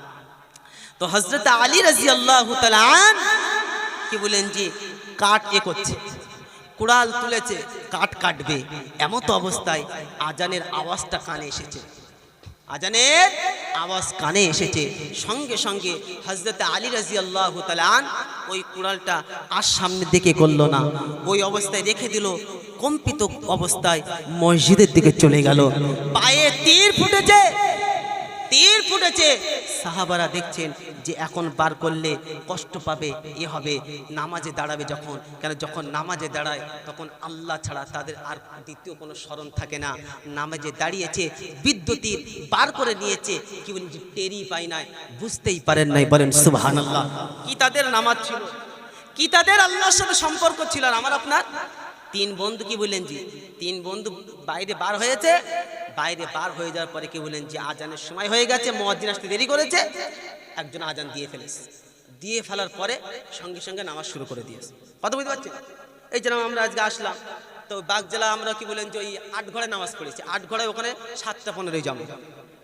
তো হযরত আলী রাদিয়াল্লাহু তাআলা আনহু কি বলেন যে কাঠ করছে, কুড়াল তুলেছে, কাঠ কাটবে, এমত অবস্থায় আজানের আওয়াজটা কানে এসেছে, আজানের আওয়াজ কানে এসেছে, সঙ্গে সঙ্গে হযরত আলী রাদিয়াল্লাহু তাআলা আনহু ওই কুড়ালটা আর সামনের দিকে করলো না, ওই অবস্থায় রেখে দিল, কম্পিত অবস্থায় মসজিদের দিকে চলে গেল। পায়ে তীর ফুটেছে, তীর ফুটেছে, সাহাবারা দেখছেন যে এখন বার করলে কষ্ট পাবে, এ হবে, নামাজে দাঁড়াবে যখন, কেন যখন নামাজে দাঁড়ায় তখন আল্লাহ ছাড়া তাদের আর দ্বিতীয় কোনো স্মরণ থাকে না। নামাজে দাঁড়িয়েছে, বিদ্যুতির বার করে নিয়েছে, কি বলেন যে টেরি পায় নাই, বুঝতেই পারেন নাই, বলেন সুবহানাল্লাহ। কি তাদের নামাজ ছিল, কি তাদের আল্লাহর সাথে সম্পর্ক ছিল। আর আমার আপনার 3 বন্ধু কি বললেন জি, 3 বন্ধু বাইরে বার হয়েছে, বাইরে বার হয়ে যাওয়ার পরে কি বলেন যে আজানের সময় হয়ে গেছে, মুয়াজ্জিন আসতে দেরি করেছে, একজন আজান দিয়ে ফেলেছে, দিয়ে ফেলার পরে সঙ্গে সঙ্গে নামাজ শুরু করে দিয়েছে। কথা বুঝতে পারছেন? এই যেন আমরা আজকে আসলাম, তো বাগজেলা আমরা কি বলেন যে ওই 8 ঘরে নামাজ পড়েছি, 8 ঘরে ওখানে 7:15 জমা,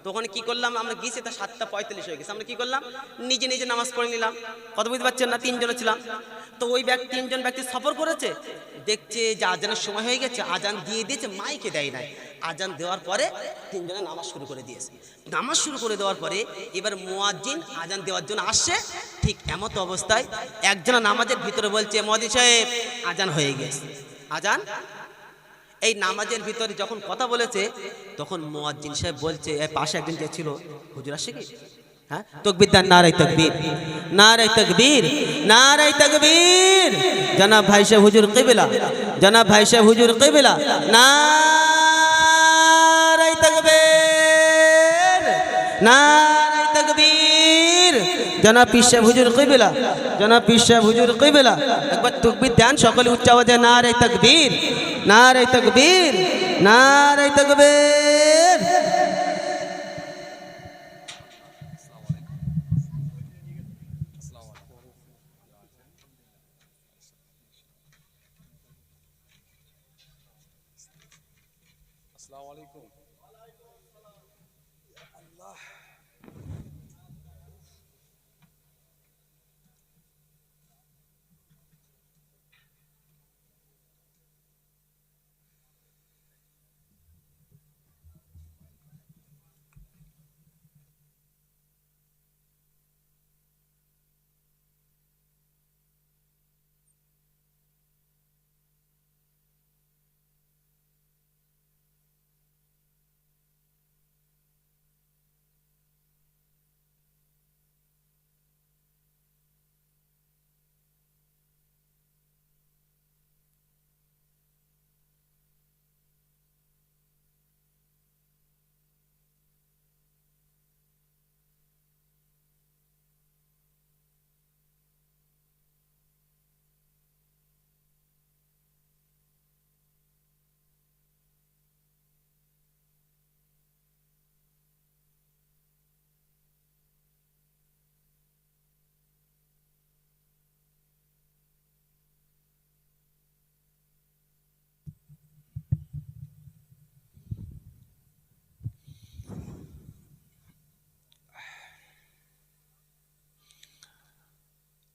তো ওখানে কি করলাম আমরা, গিয়েছি তা 7:45 হয়ে গেছে, আমরা কি করলাম নিজে নিজে নামাজ পড়ে নিলাম। কথা বুঝতে পারছেন না? 3 জন ছিলাম, তো ওই 3 জন ব্যক্তি সফর করেছে, দেখছে যে আজানের সময় হয়ে গেছে, আজান দিয়ে দিয়েছে, মাইকে দেয় নাই, আজান দেওয়ার পরে 3 জনে নামাজ শুরু করে দিয়েছে। নামাজ শুরু করে দেওয়ার পরে এবার মুয়াজ্জিন আজান দেওয়ার জন্য আসছে, ঠিক এমত অবস্থায় একজন নামাজের ভিতরে বলছে, মুয়াজ্জিন সাহেব আজান হয়ে গেছে, আজান। এই নামাজের ভিতরে যখন কথা বলেছে তখন মুয়াজ্জিন সাহেব বলছে, পাশে একজন যে ছিল, হুজুর আসে কি? হ্যাঁ, তাকবীর দেন, নারে তাকবীর, নারে তাকবীর, নারে তাকবীর। জনাব ভাই সাহেব হুজুর কিবলা, জনাব ভাই সাহেব হুজুর কিবলা, নারে তাকবীর, নারে তাকবীর। জনাব পীর সাহেব হুজুর কিবলা, জনাব পীর সাহেব হুজুর কিবলা। একবার তাকবীর দেন সকলে উচ্চ আওয়াজে, নারে তাকবীর, নারে তাকবীর, নারে তাকবীর। আসসালামু আলাইকুম।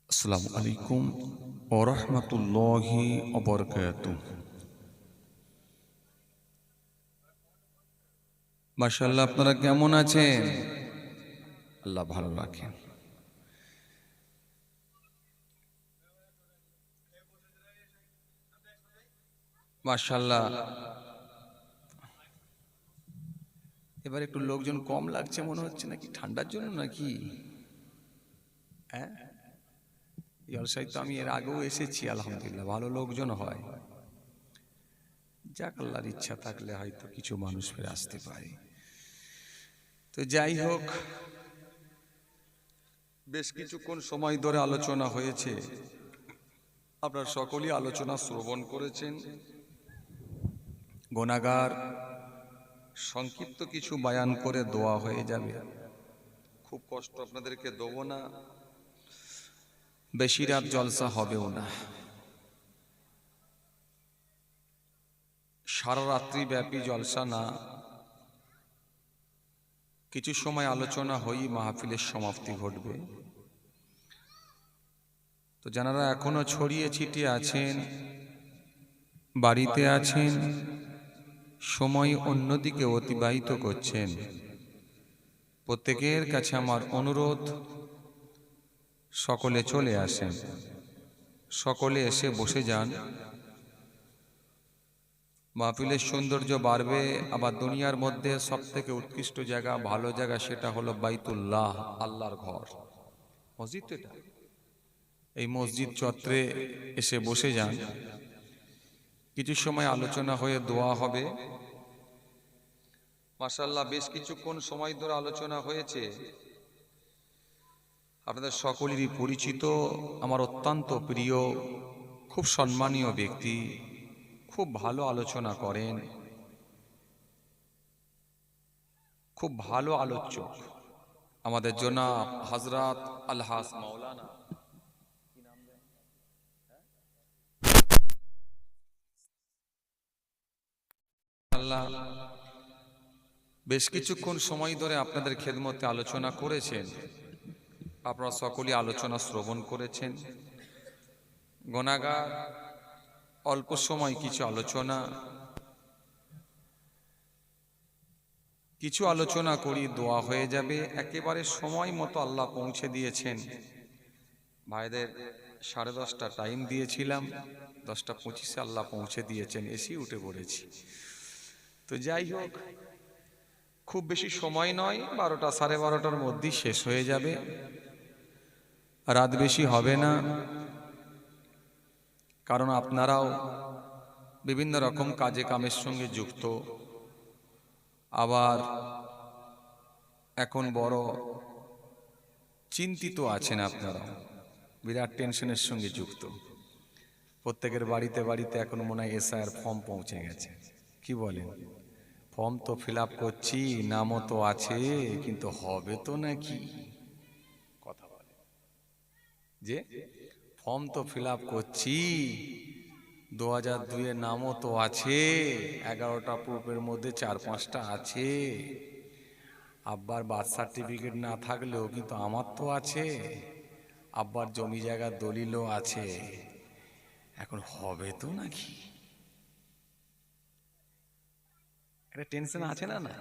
আসসালামু আলাইকুম ওয়া রাহমাতুল্লাহি ওয়া বারাকাতুহু। মাশাআল্লাহ, আপনারা কেমন আছেন? আল্লাহ ভালো রাখেন। মাশাআল্লাহ, এবার একটু লোকজন কম লাগছে মনে হচ্ছে, নাকি ঠান্ডার জন্য নাকি? হ্যাঁ, জলসায় তো আমি এর আগেও এসেছি, আলহামদুলিল্লাহ ভালো লোকজন হয়। যাক, আল্লাহর ইচ্ছা থাকলে হয়তো কিছু মানুষ ফিরে আসতে পারে। তো যাই হোক, বেশ কিছুক্ষণ সময় ধরে আলোচনা হয়েছে, আপনারা সকলেই আলোচনা শ্রবণ করেছেন। গুনাহগার সংক্ষিপ্ত কিছু বয়ান করে দোয়া হয়ে যাবে। খুব কষ্ট আপনাদেরকে দেবো না, বেশি রাত জলসা হবেও না। সারা রাত্রি ব্যাপী জলসা না, কিছু সময় আলোচনা হয়েই মাহফিলের সমাপ্তি ঘটবে। তো যারা এখনো ছড়িয়ে ছিটিয়ে আছেন, বাড়িতে আছেন, সময় অন্যদিকে অতিবাহিত করছেন, প্রত্যেকের কাছে আমার অনুরোধ, সকলে চলে আসেন, সকলে এসে বসে যান। মাহফিলের সৌন্দর্য বাড়বে। আবার দুনিয়ার মধ্যে সব থেকে উৎকৃষ্ট জায়গা, ভালো জায়গা, সেটা হলো বাইতুল্লাহ, আল্লাহর ঘর, মসজিদ। এটা এই মসজিদ চত্বরে এসে বসে যান, কিছু সময় আলোচনা হয়ে দোয়া হবে। মাশাআল্লাহ, বেশ কিছুক্ষণ সময় ধরে আলোচনা হয়েছে। আপনাদের সকলেরই পরিচিত, আমার অত্যন্ত প্রিয়, খুব সম্মানীয় ব্যক্তি, খুব ভালো আলোচনা করেন, খুব ভালো আলোচক, আমাদের জনাব হযরত আলহাজ মাওলানা আল্লাহ বেশ কিছুক্ষণ সময় ধরে আপনাদের খেদমতে আলোচনা করেছেন। আপনারা সকলেই আলোচনা শ্রবণ করেছেন। গুনাহগার অল্প সময় কিছু আলোচনা করি, দোয়া হয়ে যাবে। একেবারে সময় মতো আল্লাহ পৌঁছে দিয়েছেন। ভাইদের 10:30 টাইম দিয়েছিলাম, 10:25 আল্লাহ পৌঁছে দিয়েছেন, এসেই উঠে পড়েছি। তো যাই হোক, খুব বেশি সময় নয়, 12টা 12:30টার মধ্যেই শেষ হয়ে যাবে, রাত বেশি হবে না। কারণ আপনারাও বিভিন্ন রকম কাজে কামের সঙ্গে যুক্ত, আবার এখন বড় চিন্তিত আছেন আপনারা, বিরাট টেনশনের সঙ্গে যুক্ত। প্রত্যেকের বাড়িতে বাড়িতে এখন মনে হয় এসআইআর ফর্ম পৌঁছে গেছে। কি বলেন? ফর্ম তো ফিল আপ করছি, নামও তো আছে, কিন্তু হবে তো নাকি? কথা বলে যে ফর্ম তো ফিল আপ করছি, 2002-এর নামও তো আছে, 11টা প্রুফের মধ্যে 4-5টা আছে, আব্বার বার্থ সার্টিফিকেট না থাকলেও কিন্তু আমার তো আছে, আব্বার জমি জায়গার দলিলও আছে, এখন হবে তো নাকি? একটা টেনশন আছে না? না,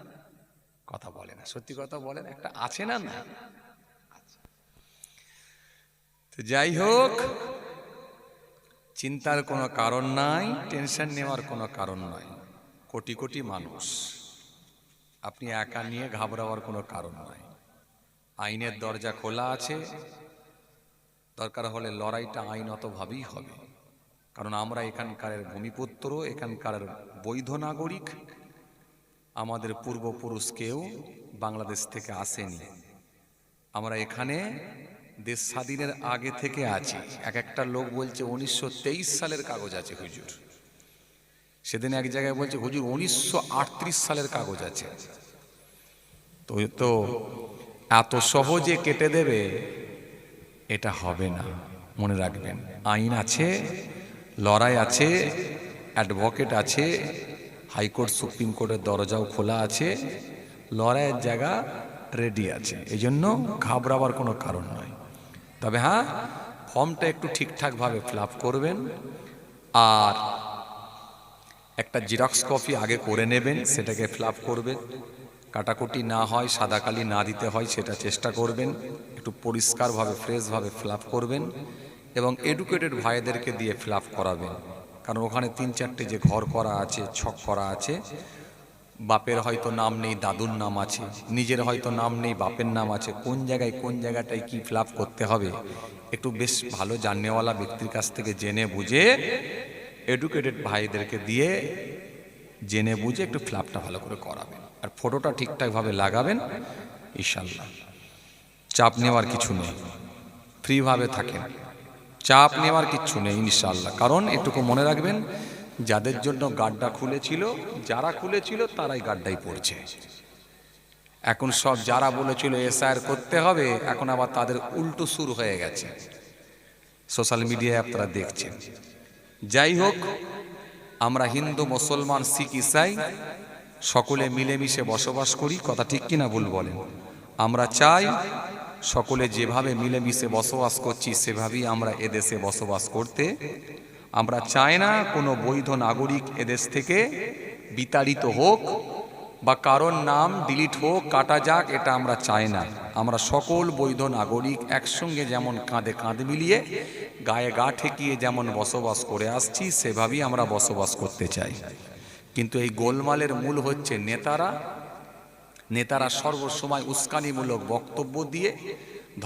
কথা বলে না, সত্যি কথা বলেন, একটা আছে না? না। তো যাই হোক, চিন্তার কোনো কারণ নাই, টেনশন নেওয়ার কোনো কারণ নাই। কোটি কোটি মানুষ, আপনি একা নিয়ে ঘাবড়াবার কোনো কারণ নাই। আইনের দরজা খোলা আছে, দরকার হলে লড়াইটা আইনতভাবেই হবে। কারণ আমরা এখানকার ভূমিপুত্র, এখানকার বৈধ নাগরিক। আমাদের পূর্বপুরুষ কেউ বাংলাদেশ থেকে আসেনি, আমরা এখানে দেশ স্বাধীনের আগে থেকে আছি। এক একটা লোক বলছে 1923 সালের কাগজ আছে হুজুর, সেদিন এক জায়গায় বলছে হুজুর 1938 সালের কাগজ আছে। তো এত সহজে কেটে দেবে এটা হবে না, মনে রাখবেন। আইন আছে, লড়াই আছে, অ্যাডভোকেট আছে, হাইকোর্ট সুপ্রিম কোর্টের দরজাও খোলা আছে, লড়াইয়ের জায়গা রেডি আছে। এই জন্য ঘাবড়াবার কোনো কারণ নয়। তবে হ্যাঁ, ফর্মটা একটু ঠিকঠাকভাবে ফিল আপ করবেন, আর একটা জেরক্স কপি আগে করে নেবেন, সেটাকে ফিল আপ করবেন। কাটাকুটি না হয়, সাদা কালি না দিতে হয়, সেটা চেষ্টা করবেন। একটু পরিষ্কারভাবে ফ্রেশভাবে ফিল করবেন এবং এডুকেটেড ভাইদেরকে দিয়ে ফিল করাবেন। কারণ ওখানে 3-4টে যে ঘর করা আছে, ছক করা আছে, বাপের হয়তো নাম নেই, দাদুর নাম আছে, নিজের হয়তো নাম নেই, বাপের নাম আছে, কোন জায়গায় কোন জায়গাটায় কি ফিল করতে হবে একটু বেশ ভালো জাননেওয়ালা ব্যক্তির কাছ থেকে জেনে বুঝে, এডুকেটেড ভাইদেরকে দিয়ে জেনে বুঝে একটু ফিলটা ভালো করে করাবেন। আর ফটোটা ঠিকঠাকভাবে লাগাবেন ইনশাল্লাহ। চাপ নেওয়ার কিছু নেই, ফ্রিভাবে থাকেন, চাপ নেওয়ার কিচ্ছু নেই ইনশাল্লাহ। কারণ এটুকু মনে রাখবেন, যাদের জন্য গাড্ডা খুলেছিল, যারা খুলেছিল তারাই গাড্ডাই পড়ছে। এখন সব যারা বলেছিল এসআইআর করতে হবে, এখন আবার তাদের উল্টো শুরু হয়ে গেছে, সোশ্যাল মিডিয়ায় আপনারা দেখছেন। যাই হোক, আমরা হিন্দু, মুসলমান, শিখ, ইসাই সকলে মিলেমিশে বসবাস করি, কথা ঠিক কিনা ভুল বলেন? আমরা চাই সকলে যেভাবে মিলেমিশে বসবাস করছি সেভাবেই আমরা এদেশে বসবাস করতে। আমরা চাই না কোনো বৈধ নাগরিক এদেশ থেকে বিতাড়িত হোক বা কারোর নাম ডিলিট হোক, কাটা যাক, এটা আমরা চাই না। আমরা সকল বৈধ নাগরিক একসঙ্গে যেমন কাঁধে কাঁধ মিলিয়ে, গায়ে গা ঠেকিয়ে যেমন বসবাস করে আসছি, সেভাবেই আমরা বসবাস করতে চাই। কিন্তু এই গোলমালের মূল হচ্ছে নেতারা সর্বসময় উস্কানিমূলক বক্তব্য দিয়ে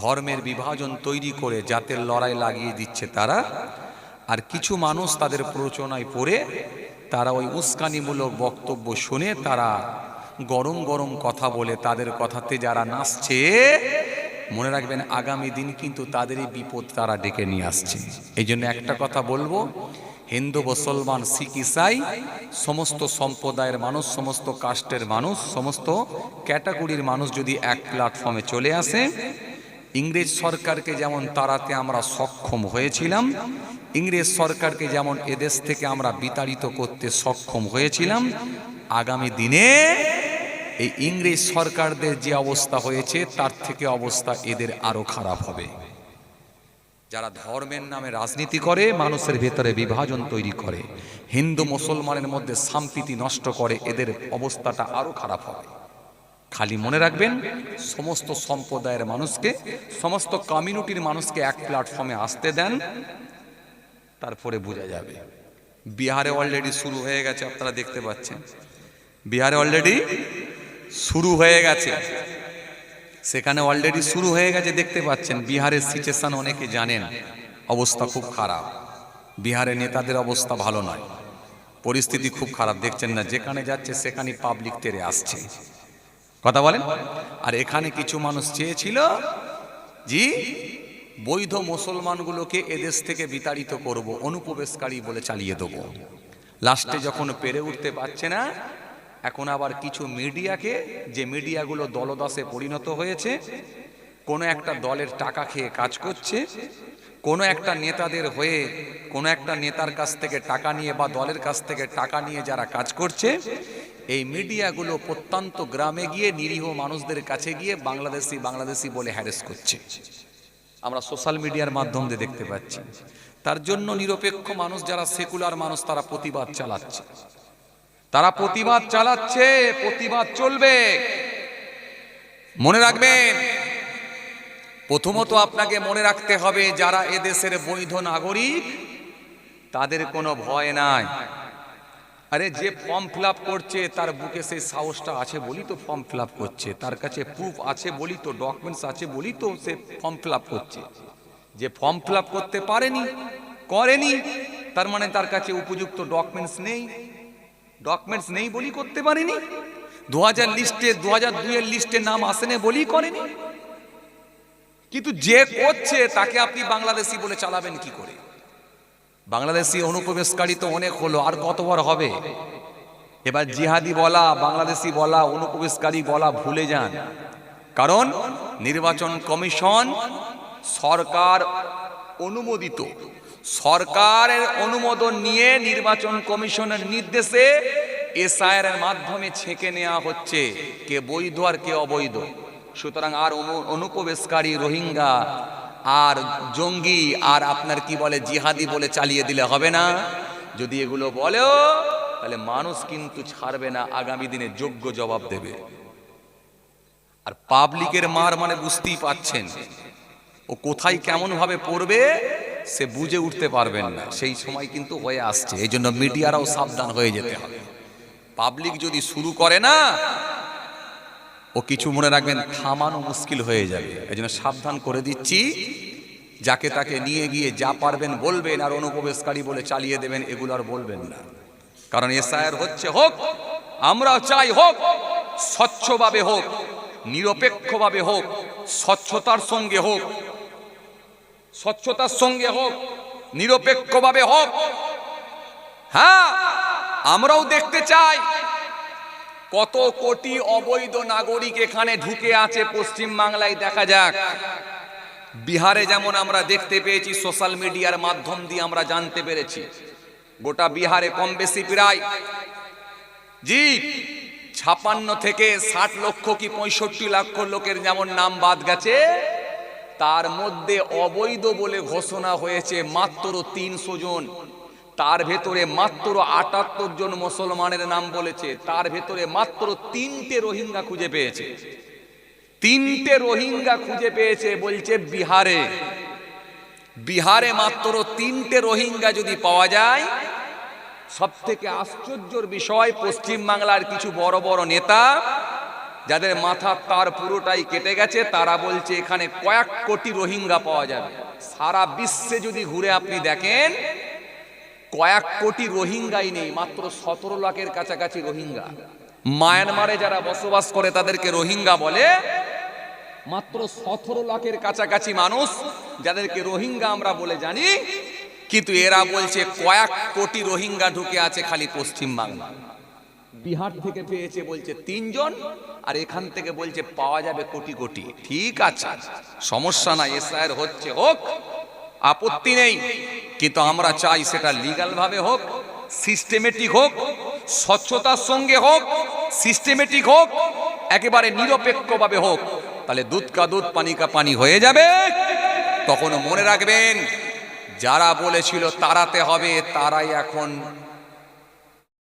ধর্মের বিভাজন তৈরি করে জাতের লড়াই লাগিয়ে দিচ্ছে তারা। আর কিছু মানুষ তাদের প্ররোচনায় পড়ে তারা ওই উস্কানিমূলক বক্তব্য শুনে তারা গরম গরম কথা বলে তাদের কথাতে যারা নাচছে, মনে রাখবেন আগামী দিন কিন্তু তাদেরই বিপদ তারা ডেকে নিয়ে আসছে। এই জন্য একটা কথা বলবো, হিন্দু, মুসলমান, শিখ, ইসাই সমস্ত সম্প্রদায়ের মানুষ, সমস্ত কাস্টের মানুষ, সমস্ত ক্যাটাগরির মানুষ যদি এক প্ল্যাটফর্মে চলে আসে, ইংরেজ সরকারকে যেমন তাড়াতে আমরা সক্ষম হয়েছিলাম, ইংরেজ সরকারকে যেমন এদেশ থেকে আমরা বিতাড়িত করতে সক্ষম হয়েছিলাম, আগামী দিনে এই ইংরেজ সরকারদের যে অবস্থা হয়েছে তার থেকে অবস্থা এদের আরো খারাপ হবে। যারা ধর্মের নামে রাজনীতি করে, মানুষের ভেতরে বিভাজন তৈরি করে, হিন্দু মুসলমানের মধ্যে সম্প্রীতি নষ্ট করে, এদের অবস্থাটা আরো খারাপ হবে। খালি মনে রাখবেন, সমস্ত সম্প্রদায়ের মানুষকে, সমস্ত কমিউনিটির মানুষকে এক প্ল্যাটফর্মে আসতে দেন, তারপরে বোঝা যাবে। বিহারে অলরেডি শুরু হয়ে গেছে, আপনারা দেখতে পাচ্ছেন, বিহারে অলরেডি শুরু হয়ে গেছে, সেখানে অলরেডি শুরু হয়ে গেছে, দেখতে পাচ্ছেন। বিহারের সিচুয়েশন অনেকে জানেন, অবস্থা খুব খারাপ। বিহারের নেতাদের অবস্থা ভালো নয়, পরিস্থিতি খুব খারাপ, দেখছেন না? যেখানে যাচ্ছে সেখানে পাবলিক তেরে আসছে, কথা বলেন। আর এখানে কিছু মানুষ চেয়েছিল জি বৈধ মুসলমানগুলোকে এদেশ থেকে বিতাড়িত করব, অনুপ্রবেশকারী বলে চালিয়ে দেবো। লাস্টে যখন পেরে উঠতে পারছে না, এখন আবার কিছু মিডিয়াকে, যে মিডিয়াগুলো দলদাসে পরিণত হয়েছে, কোনো একটা দলের টাকা খেয়ে কাজ করছে, কোনো একটা নেতাদের হয়ে, কোনো একটা নেতার কাছ থেকে টাকা নিয়ে বা দলের কাছ থেকে টাকা নিয়ে যারা কাজ করছে, এই মিডিয়াগুলো প্রত্যন্ত গ্রামে গিয়ে নিরীহ মানুষদের কাছে গিয়ে বাংলাদেশি বলে হ্যারেস করছে। আমরা সোশ্যাল মিডিয়ার মাধ্যমে দেখতে পাচ্ছি। তার জন্য নিরপেক্ষ মানুষ, যারা সেকুলার মানুষ, তারা প্রতিবাদ চালাচ্ছে, প্রতিবাদ চলবে। মনে রাখবেন, প্রথমত আপনাকে মনে রাখতে হবে, যারা এদেশের বৈধ নাগরিক তাদের কোনো ভয় নাই। আরে যে ফর্ম ফিল আপ করছে তার বুকে সেই সাহসটা আছে বলি তো ফর্ম ফিল আপ করছে, তার কাছে প্রুফ আছে বলি তো, ডকুমেন্টস আছে বলি তো সে ফর্ম ফিল আপ করছে। যে ফর্ম ফিল আপ করতে করেনি, তার মানে তার কাছে উপযুক্ত ডকুমেন্টস নেই বলি করতে পারেনি। 2000 লিস্টে, 2002 এর লিস্টে নাম আসেনি বলি করেনি। কিন্তু যে করছে তাকে আপনি বাংলাদেশি বলে চালাবেন কি করে? বাংলাদেশি অনুপ্রবেশকারী তো অনেক হলো, আর কতবার হবে? এবার জিহাদি বলা, বাংলাদেশি বলা, অনুপ্রবেশকারী বলা ভুলে যান। কারণ নির্বাচন কমিশন সরকার অনুমোদিত, সরকারের অনুমোদন নিয়ে নির্বাচন কমিশনের নির্দেশে এসআইআর এর মাধ্যমে ছেঁকে নেওয়া হচ্ছে কে বৈধ আর কে অবৈধ। সুতরাং আর অনুপ্রবেশকারী, রোহিঙ্গা আর জঙ্গি আর আপনার কি বলে জিহাদি বলে চালিয়ে দিলে হবে না। যদি এগুলো বলেও, তাহলে মানুষ কিন্তু ছাড়বে না, আগামী দিনে যোগ্য জবাব দেবে। আর পাবলিকের মার মানে বুঝতেই পাচ্ছেন, ও কোথায় কেমন ভাবে পড়বে সে বুঝে উঠতে পারবেন না, সেই সময় কিন্তু হয়ে আসছে। এই জন্য মিডিয়ারাও সাবধান হয়ে যেতে হবে। পাবলিক যদি শুরু করে না, ও কিছু মনে রাখবেন থামানো মুশকিল হয়ে যাবে। এই জন্য সাবধান করে দিচ্ছি, যাকে তাকে নিয়ে গিয়ে যা পারবেন বলবেন, আর অনুপ্রবেশকারী বলে চালিয়ে দেবেন, এগুলো আর বলবেন না। কারণ এসআইআর হচ্ছে হোক, আমরাও চাই হোক, স্বচ্ছভাবে হোক, নিরপেক্ষভাবে হোক, স্বচ্ছতার সঙ্গে হোক, স্বচ্ছতার সঙ্গে হোক, নিরপেক্ষভাবে হোক। হ্যাঁ, আমরাও দেখতে চাই কত কোটি অবৈধ নাগরিক এখানে ঢুকে আছে পশ্চিম বাংলায়। দেখা যাক, বিহারে যেমন আমরা দেখতে পেয়েছি, সোশ্যাল মিডিয়ার মাধ্যম দিয়ে আমরা জানতে পেরেছি, গোটা বিহারে কম বেশি প্রায় 56 থেকে 60 লক্ষ কি 65 লক্ষ লোকের যেমন নাম বাদ গেছে, তার মধ্যে অবৈধ বলে ঘোষণা হয়েছে মাত্র 300 জন। তার ভেতরে মাত্র 78 জন মুসলমানের নাম বলেছে। তার ভেতরে মাত্র 3টে রোহিঙ্গা খুঁজে পেয়েছে। 3টে রোহিঙ্গা খুঁজে পেয়েছে বলছে বিহারে। বিহারে মাত্র 3টে রোহিঙ্গা যদি পাওয়া যায়, সব থেকে আশ্চর্যের বিষয়, পশ্চিম বাংলার কিছু বড় বড় নেতা যাদের মাথার তার পুরোটাই কেটে গেছে, তারা বলছে এখানে কয়েক কোটি রোহিঙ্গা পাওয়া যাবে। সারা বিশ্বে যদি ঘুরে আপনি দেখেন, কয়েক কোটি রোহিঙ্গাই নেই, মাত্র 17 লাখের কাছাকাছি রোহিঙ্গা। মায়ানমারে যারা বসবাস করে তাদেরকে রোহিঙ্গা বলে, মাত্র 17 লাখের কাছাকাছি মানুষ যাদেরকে রোহিঙ্গা আমরা বলে জানি, কিন্তু এরা বলছে কয়েক কোটি রোহিঙ্গা ঢুকে আছে খালি পশ্চিম বাংলা। বিহার থেকে পেয়েছে বলছে 3 জন, আর এখান থেকে বলছে পাওয়া যাবে কোটি কোটি। ঠিক আছে, সমস্যা নাই, এসআইআর হচ্ছে হোক, আপত্তি নেই, কিন্তু আমরা চাই সেটা লিগ্যাল ভাবে হোক, সিস্টেমেটিক হোক, স্বচ্ছতার সঙ্গে হোক, সিস্টেমেটিক হোক, একেবারে নিরপেক্ষভাবে হোক। তাহলে দুধ কা দুধ পানি কা পানি হয়ে যাবে। তখন মনে রাখবেন, যারা বলেছিল তাড়াতে হবে, তারাই এখন